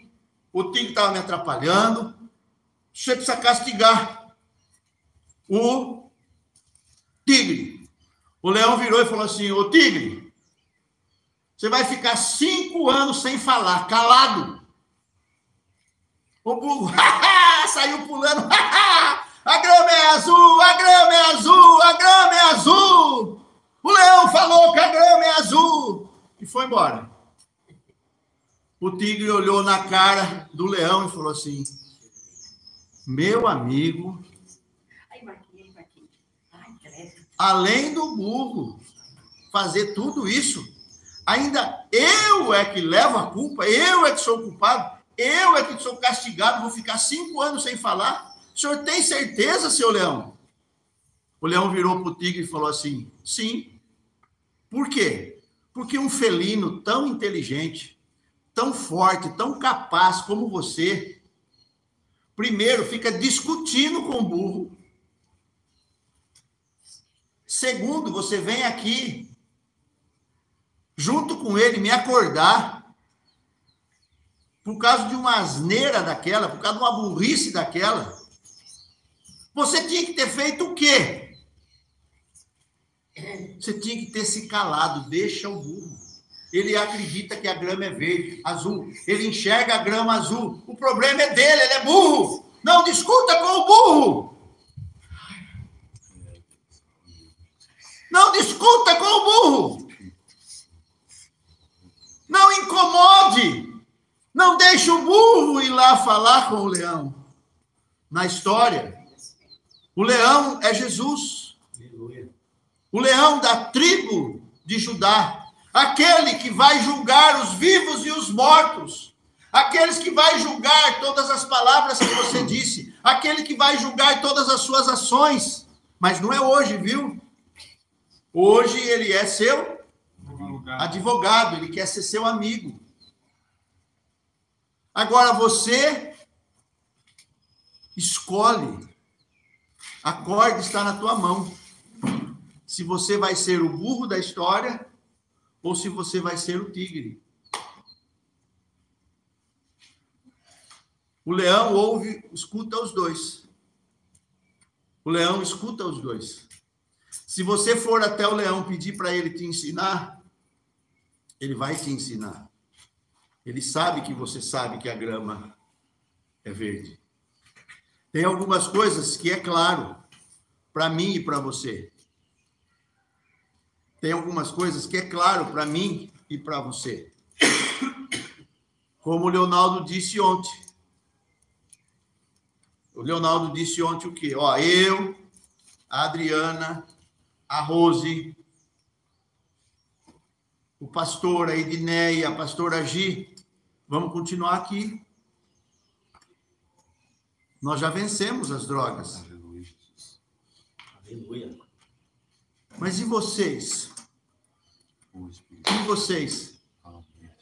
o tigre estava me atrapalhando, você precisa castigar o tigre. O leão virou e falou assim, ô tigre, você vai ficar 5 anos sem falar, calado. O burro saiu pulando, a grama é azul, a grama é azul, a grama é azul. O leão falou que a grama é azul e foi embora. O tigre olhou na cara do leão e falou assim, meu amigo, além do burro fazer tudo isso, ainda eu é que levo a culpa, eu é que sou culpado, eu é que sou castigado, vou ficar 5 anos sem falar. O senhor tem certeza, seu leão? O leão virou para o tigre e falou assim, sim. Por quê? Porque um felino tão inteligente, tão forte, tão capaz como você, primeiro fica discutindo com o burro. Segundo, você vem aqui, junto com ele, me acordar, por causa de uma asneira daquela, por causa de uma burrice daquela. Você tinha que ter feito o quê? Você tinha que ter se calado, deixa o burro. Ele acredita que a grama é verde, azul. Ele enxerga a grama azul. O problema é dele, ele é burro. Não discuta com o burro. Não discuta com o burro. Não incomode. Não deixe o burro ir lá falar com o leão. Na história, o leão é Jesus. O leão da tribo de Judá. Aquele que vai julgar os vivos e os mortos. Aqueles que vai julgar todas as palavras que você disse. Aquele que vai julgar todas as suas ações. Mas não é hoje, viu? Hoje ele é seu advogado. Ele quer ser seu amigo. Agora você escolhe. A corda está na tua mão. Se você vai ser o burro da história ou se você vai ser o tigre. O leão ouve, escuta os dois. O leão escuta os dois. Se você for até o leão pedir para ele te ensinar, ele vai te ensinar. Ele sabe que você sabe que a grama é verde. Tem algumas coisas que é claro para mim e para você. Tem algumas coisas que é claro para mim e para você. Como o Leonardo disse ontem. O Leonardo disse ontem o quê? Ó, eu, a Adriana, a Rose, o pastor, a Edneia, a pastora Gi, vamos continuar aqui. Nós já vencemos as drogas. Aleluia. Mas e vocês? E vocês?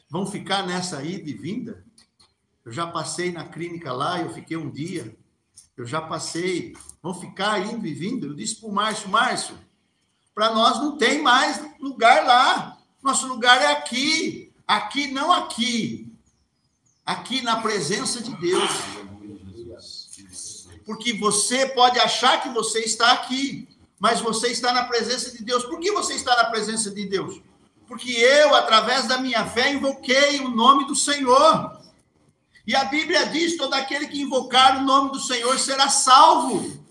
Vão ficar nessa ida e vinda? Eu já passei na clínica lá, eu fiquei um dia. Eu já passei. Vão ficar indo e vindo? Eu disse para o Márcio, para nós não tem mais lugar lá. Nosso lugar é aqui. Aqui, não aqui. Aqui na presença de Deus. Porque você pode achar que você está aqui, mas você está na presença de Deus. Por que você está na presença de Deus? Porque eu, através da minha fé, invoquei o nome do Senhor. E a Bíblia diz, todo aquele que invocar o nome do Senhor será salvo.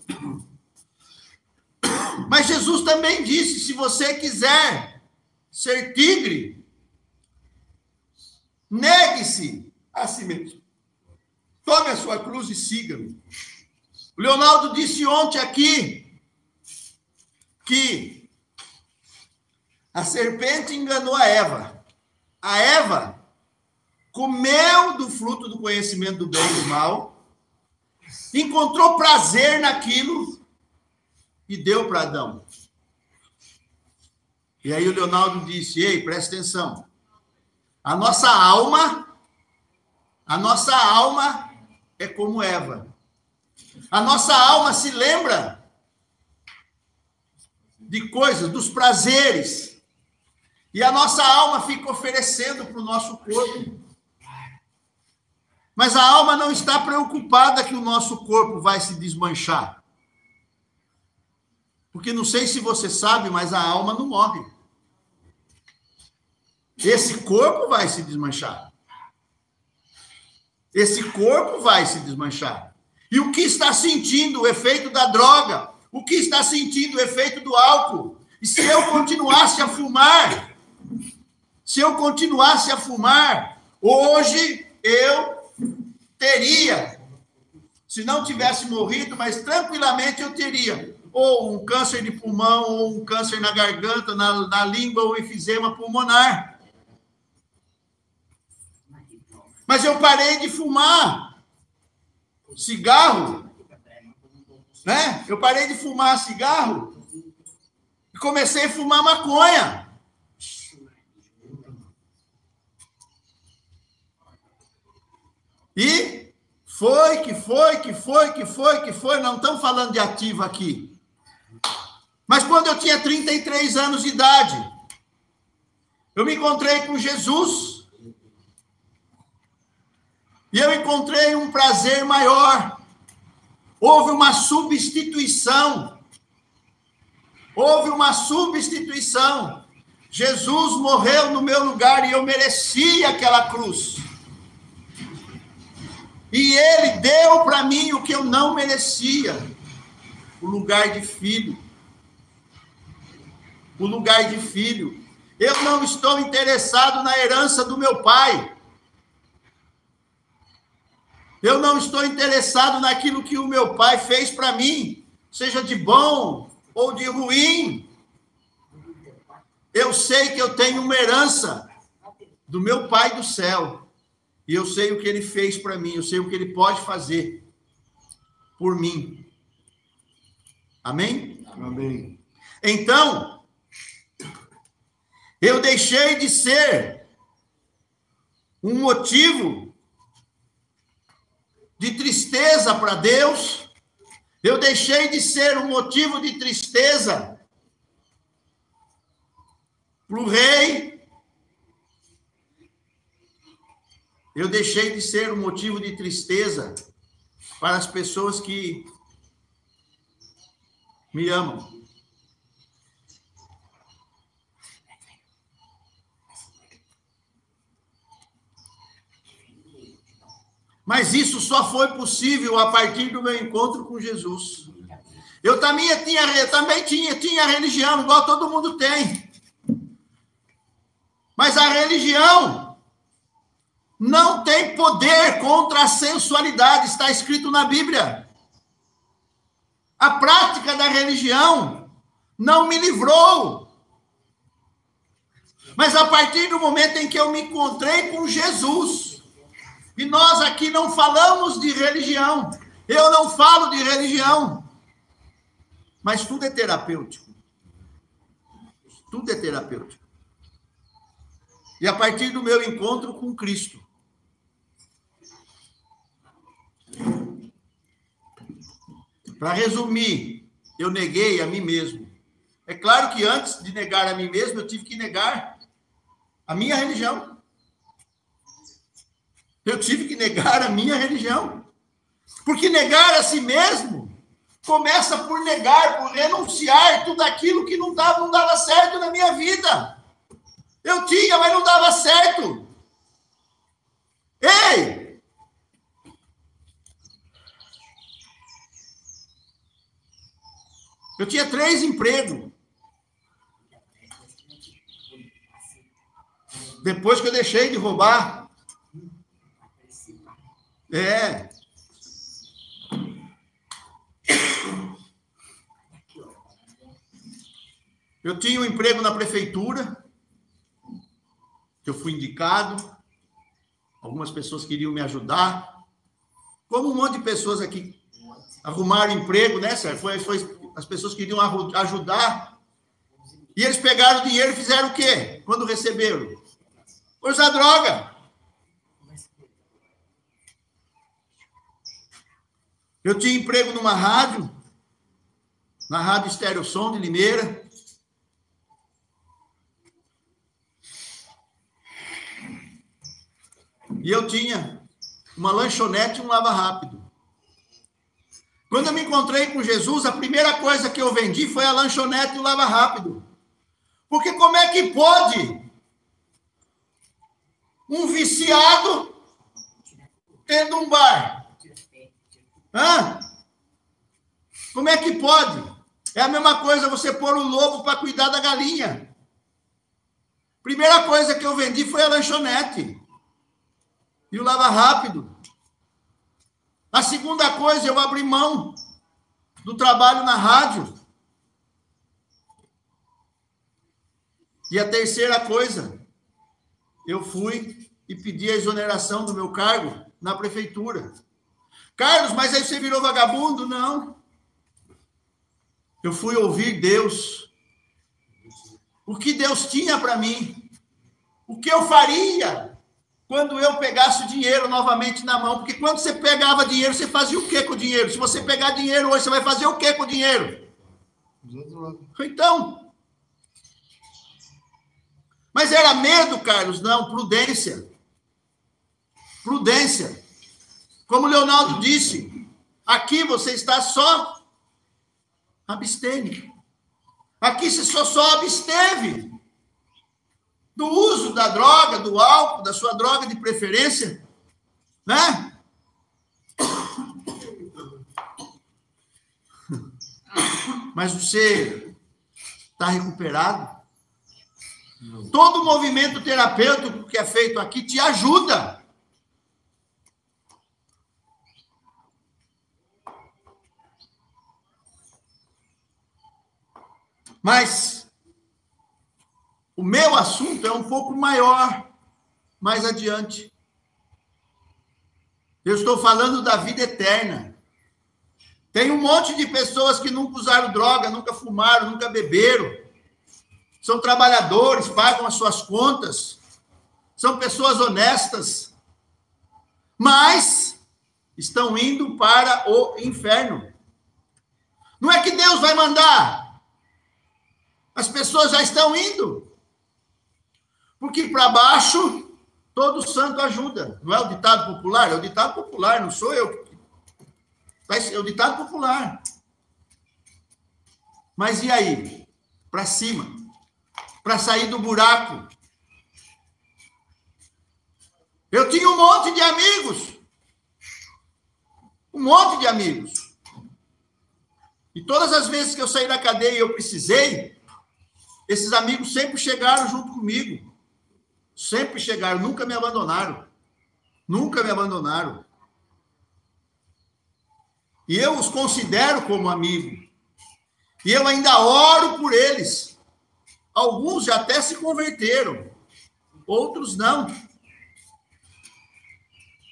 Mas Jesus também disse, se você quiser ser tigre, negue-se a si mesmo. Tome a sua cruz e siga-me. O Leonardo disse ontem aqui que a serpente enganou a Eva. A Eva comeu do fruto do conhecimento do bem e do mal, encontrou prazer naquilo e deu para Adão. E aí o Leonardo disse, ei, presta atenção, a nossa alma é como Eva. A nossa alma se lembra de coisas, dos prazeres, e a nossa alma fica oferecendo para o nosso corpo. Mas a alma não está preocupada que o nosso corpo vai se desmanchar. Porque não sei se você sabe, mas a alma não morre. Esse corpo vai se desmanchar. Esse corpo vai se desmanchar. E o que está sentindo o efeito da droga? O que está sentindo o efeito do álcool? E se eu continuasse a fumar? Se eu continuasse a fumar, hoje eu teria, se não tivesse morrido, mas tranquilamente eu teria, ou um câncer de pulmão, ou um câncer na garganta, na língua, ou enfisema pulmonar. Mas eu parei de fumar cigarro, né? Eu parei de fumar cigarro e comecei a fumar maconha. E foi, não estamos falando de ativo aqui. Mas quando eu tinha 33 anos de idade, eu me encontrei com Jesus. E eu encontrei um prazer maior. Houve uma substituição. Jesus morreu no meu lugar e eu merecia aquela cruz. E ele deu para mim o que eu não merecia. O lugar de filho. O lugar de filho. Eu não estou interessado na herança do meu pai. Eu não estou interessado naquilo que o meu pai fez para mim, seja de bom ou de ruim. Eu sei que eu tenho uma herança do meu pai do céu. E eu sei o que ele fez para mim, eu sei o que ele pode fazer por mim. Amém? Amém. Então, eu deixei de ser um motivo de tristeza para Deus, eu deixei de ser um motivo de tristeza para o rei, eu deixei de ser um motivo de tristeza para as pessoas que me amam. Mas isso só foi possível a partir do meu encontro com Jesus. Eu também tinha religião, igual todo mundo tem. Mas a religião não tem poder contra a sensualidade, está escrito na Bíblia. A prática da religião não me livrou. Mas a partir do momento em que eu me encontrei com Jesus, e nós aqui não falamos de religião, eu não falo de religião, mas tudo é terapêutico. Tudo é terapêutico. E a partir do meu encontro com Cristo, para resumir, eu neguei a mim mesmo. É claro que antes de negar a mim mesmo, eu tive que negar a minha religião. Eu tive que negar a minha religião. Porque negar a si mesmo começa por negar, por renunciar tudo aquilo que não dava certo na minha vida. Eu tinha, mas não dava certo. Ei! Eu tinha 3 empregos. Depois que eu deixei de roubar. É. Eu tinha um emprego na prefeitura, que eu fui indicado. Algumas pessoas queriam me ajudar. Como um monte de pessoas aqui arrumaram emprego, né, Sérgio? As pessoas queriam ajudar. E eles pegaram o dinheiro e fizeram o quê? Quando receberam? Usar droga. Eu tinha emprego numa rádio, na Rádio Estéreo Som de Limeira. E eu tinha uma lanchonete e um lava-rápido. Quando eu me encontrei com Jesus, a primeira coisa que eu vendi foi a lanchonete e o lava-rápido. Porque como é que pode um viciado tendo um bar? Hã? Como é que pode? É a mesma coisa você pôr o lobo para cuidar da galinha. Primeira coisa que eu vendi foi a lanchonete e o lava-rápido. A segunda coisa, eu abri mão do trabalho na rádio. E a terceira coisa, eu fui e pedi a exoneração do meu cargo na prefeitura. Carlos, mas aí você virou vagabundo? Não. Eu fui ouvir Deus. O que Deus tinha para mim. O que eu faria quando eu pegasse o dinheiro novamente na mão. Porque quando você pegava dinheiro, você fazia o quê com o dinheiro? Se você pegar dinheiro hoje, você vai fazer o quê com o dinheiro? Então. Mas era medo, Carlos? Não, prudência. Prudência. Como o Leonardo disse, aqui você está só abstêmico. Aqui você só absteve do uso da droga, do álcool, da sua droga de preferência, né? Mas você está recuperado? Todo o movimento terapêutico que é feito aqui te ajuda. Mas o meu assunto é um pouco maior, mais adiante. Eu estou falando da vida eterna. Tem um monte de pessoas que nunca usaram droga, nunca fumaram, nunca beberam. São trabalhadores, pagam as suas contas. São pessoas honestas. Mas estão indo para o inferno. Não é que Deus vai mandar. As pessoas já estão indo. Porque para baixo Todo santo ajuda. Não é o ditado popular? É o ditado popular, não sou eu. É o ditado popular. Mas e aí? Para cima. Para sair do buraco. Eu tinha um monte de amigos. Um monte de amigos. E todas as vezes que eu saí da cadeia e eu precisei, esses amigos sempre chegaram junto comigo. Sempre chegaram, nunca me abandonaram. Nunca me abandonaram. E eu os considero como amigo. E eu ainda oro por eles. Alguns já até se converteram. Outros não.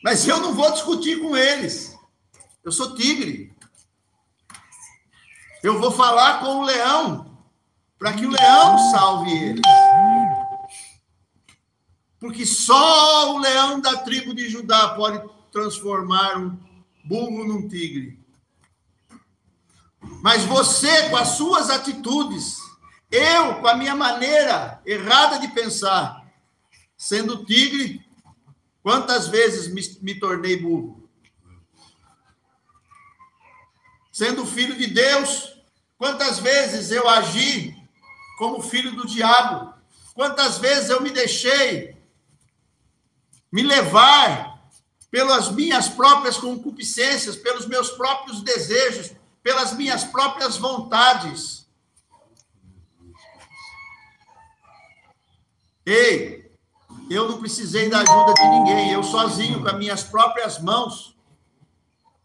Mas eu não vou discutir com eles. Eu sou tigre. Eu vou falar com o leão, para que o leão salve eles. Porque só o leão da tribo de Judá pode transformar um burro num tigre. Mas você, com as suas atitudes, eu, com a minha maneira errada de pensar, sendo tigre, quantas vezes me tornei burro? Sendo filho de Deus, quantas vezes eu agi como filho do diabo? Quantas vezes eu me deixei me levar pelas minhas próprias concupiscências, pelos meus próprios desejos, pelas minhas próprias vontades? Ei, eu não precisei da ajuda de ninguém. Eu sozinho, com as minhas próprias mãos,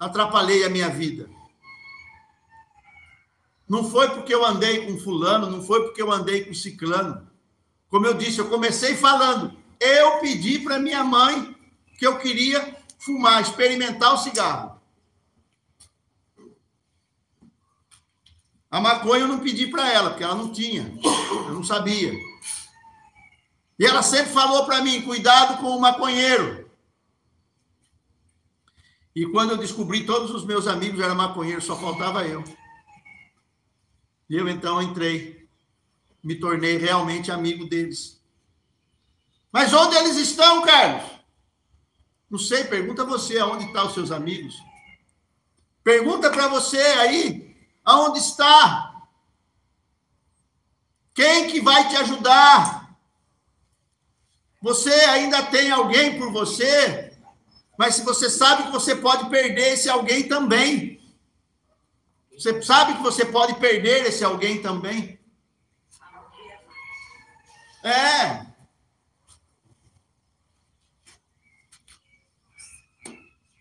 atrapalhei a minha vida. Não foi porque eu andei com fulano, não foi porque eu andei com ciclano. Como eu disse, eu comecei falando. Eu pedi para minha mãe que eu queria fumar, experimentar o cigarro. A maconha eu não pedi para ela, porque ela não tinha. Eu não sabia. E ela sempre falou para mim, cuidado com o maconheiro. E quando eu descobri, todos os meus amigos eram maconheiros, só faltava eu. E eu, então, entrei. Me tornei realmente amigo deles. Mas onde eles estão, Carlos? Não sei, pergunta você aonde estão os seus amigos. Pergunta para você aí, aonde está? Quem que vai te ajudar? Você ainda tem alguém por você, mas se você sabe que você pode perder esse alguém também. Você sabe que você pode perder esse alguém também? É.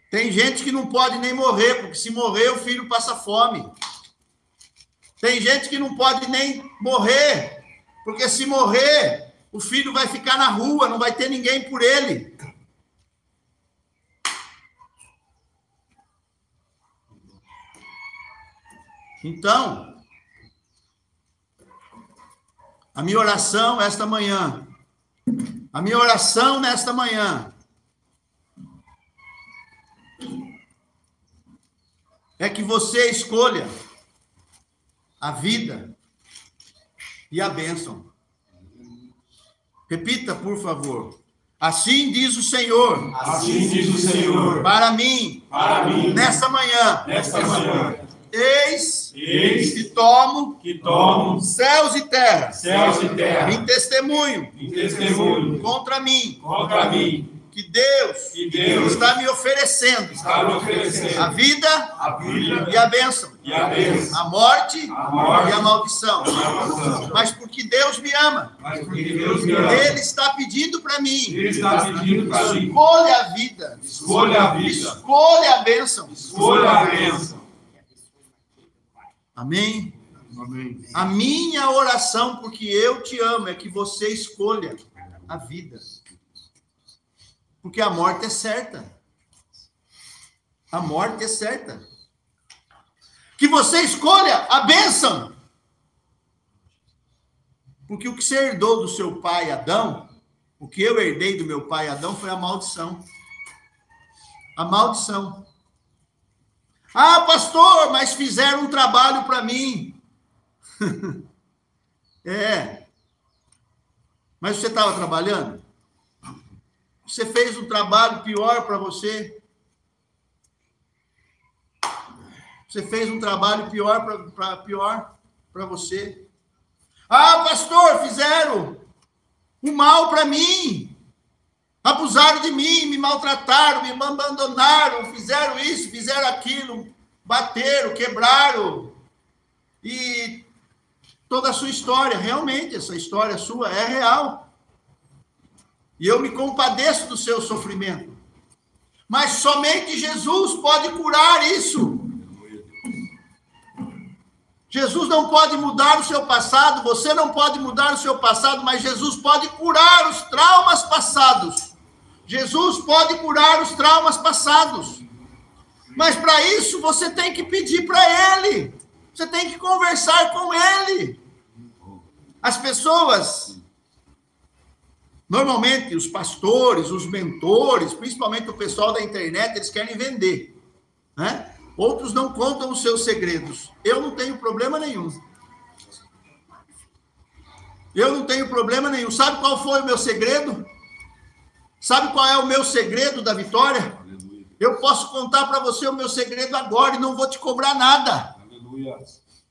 Tem gente que não pode nem morrer, porque se morrer o filho passa fome. Tem gente que não pode nem morrer, porque se morrer o filho vai ficar na rua, não vai ter ninguém por ele. Então, a minha oração esta manhã, é que você escolha a vida e a bênção. Repita, por favor. Assim diz o Senhor. Assim diz o Senhor. Para mim, nesta manhã. Eis que tomo céus e terra em testemunho contra mim que Deus está me oferecendo a vida e a bênção, a morte e a maldição. Mas porque Deus me ama, Ele está pedindo para mim, escolha a vida, escolha a bênção. Amém? Amém. A minha oração, porque eu te amo, é que você escolha a vida. Porque a morte é certa. A morte é certa. Que você escolha a bênção. Porque o que você herdou do seu pai Adão, o que eu herdei do meu pai Adão foi a maldição. A maldição. Ah, pastor, mas fizeram um trabalho para mim. É. Mas você estava trabalhando? Você fez um trabalho pior para você? Você fez um trabalho pior para você? Ah, pastor, fizeram o mal para mim. Abusaram de mim, me maltrataram, me abandonaram, fizeram isso, fizeram aquilo, bateram, quebraram. E toda a sua história, realmente, essa história sua é real. E eu me compadeço do seu sofrimento. Mas somente Jesus pode curar isso. Jesus não pode mudar o seu passado, você não pode mudar o seu passado, mas Jesus pode curar os traumas passados. Jesus pode curar os traumas passados. Mas para isso você tem que pedir para Ele. Você tem que conversar com Ele. As pessoas, normalmente os pastores, os mentores, principalmente o pessoal da internet, eles querem vender, né? Outros não contam os seus segredos. Eu não tenho problema nenhum. Eu não tenho problema nenhum. Sabe qual foi o meu segredo? Sabe qual é o meu segredo da vitória? Aleluia. Eu posso contar para você o meu segredo agora e não vou te cobrar nada. Aleluia.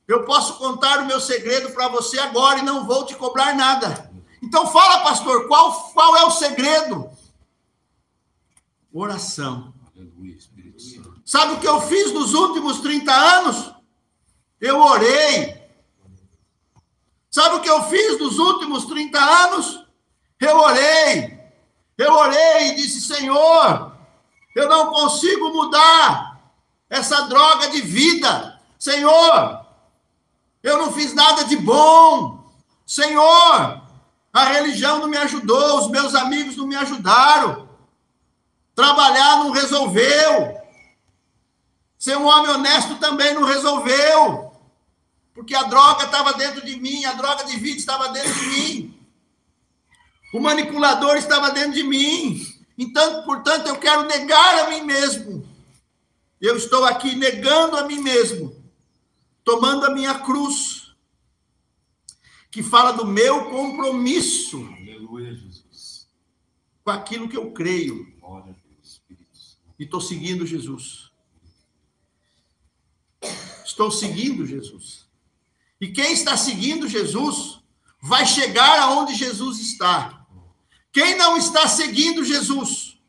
Eu posso contar o meu segredo para você agora e não vou te cobrar nada. Então fala, pastor, qual é o segredo? Oração. Aleluia, Espírito Santo. Sabe o que eu fiz nos últimos 30 anos? Eu orei. Sabe o que eu fiz nos últimos 30 anos? Eu orei. Eu orei e disse, Senhor, eu não consigo mudar essa droga de vida. Senhor, eu não fiz nada de bom. Senhor, a religião não me ajudou, os meus amigos não me ajudaram. Trabalhar não resolveu. Ser um homem honesto também não resolveu. Porque a droga estava dentro de mim, a droga de vida estava dentro de mim. O manipulador estava dentro de mim. Então, portanto, eu quero negar a mim mesmo. Eu estou aqui negando a mim mesmo. Tomando a minha cruz. Que fala do meu compromisso. Aleluia, Jesus. Com aquilo que eu creio. Glória a Deus, Espírito Santo. E estou seguindo Jesus. Estou seguindo Jesus. E quem está seguindo Jesus vai chegar aonde Jesus está. Quem não está seguindo Jesus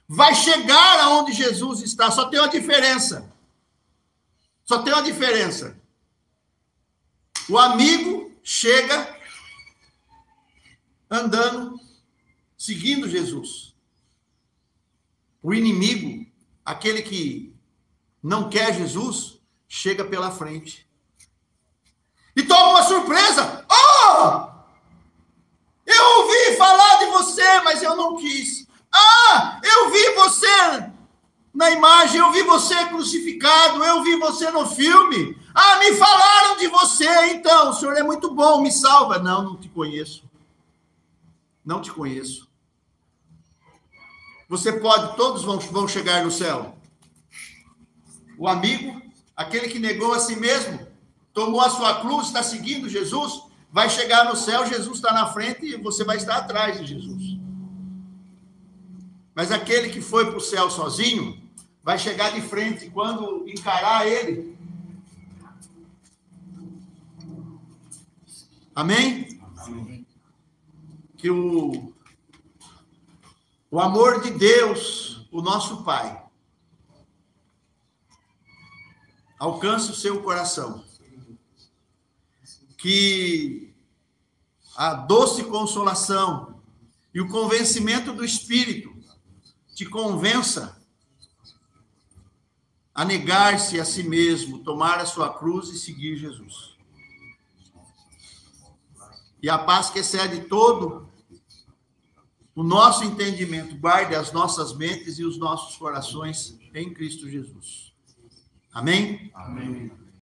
vai chegar aonde Jesus está. Só tem uma diferença. Só tem uma diferença. O amigo chega andando, seguindo Jesus. O inimigo, aquele que não quer Jesus, chega pela frente. E toma uma surpresa. Oh! Eu ouvi falar de você, mas eu não quis. Ah, eu vi você na imagem, eu vi você crucificado, eu vi você no filme. Ah, me falaram de você, então, o senhor é muito bom, me salva. Não, não te conheço. Não te conheço. Você pode, todos vão chegar no céu. O amigo, aquele que negou a si mesmo, tomou a sua cruz, está seguindo Jesus, vai chegar no céu, Jesus está na frente e você vai estar atrás de Jesus. Mas aquele que foi para o céu sozinho, vai chegar de frente quando encarar ele. Amém? Amém. Que o amor de Deus, o nosso Pai, alcance o seu coração. Que a doce consolação e o convencimento do Espírito te convença a negar-se a si mesmo, tomar a sua cruz e seguir Jesus. E a paz que excede todo o nosso entendimento, guarde as nossas mentes e os nossos corações em Cristo Jesus. Amém? Amém.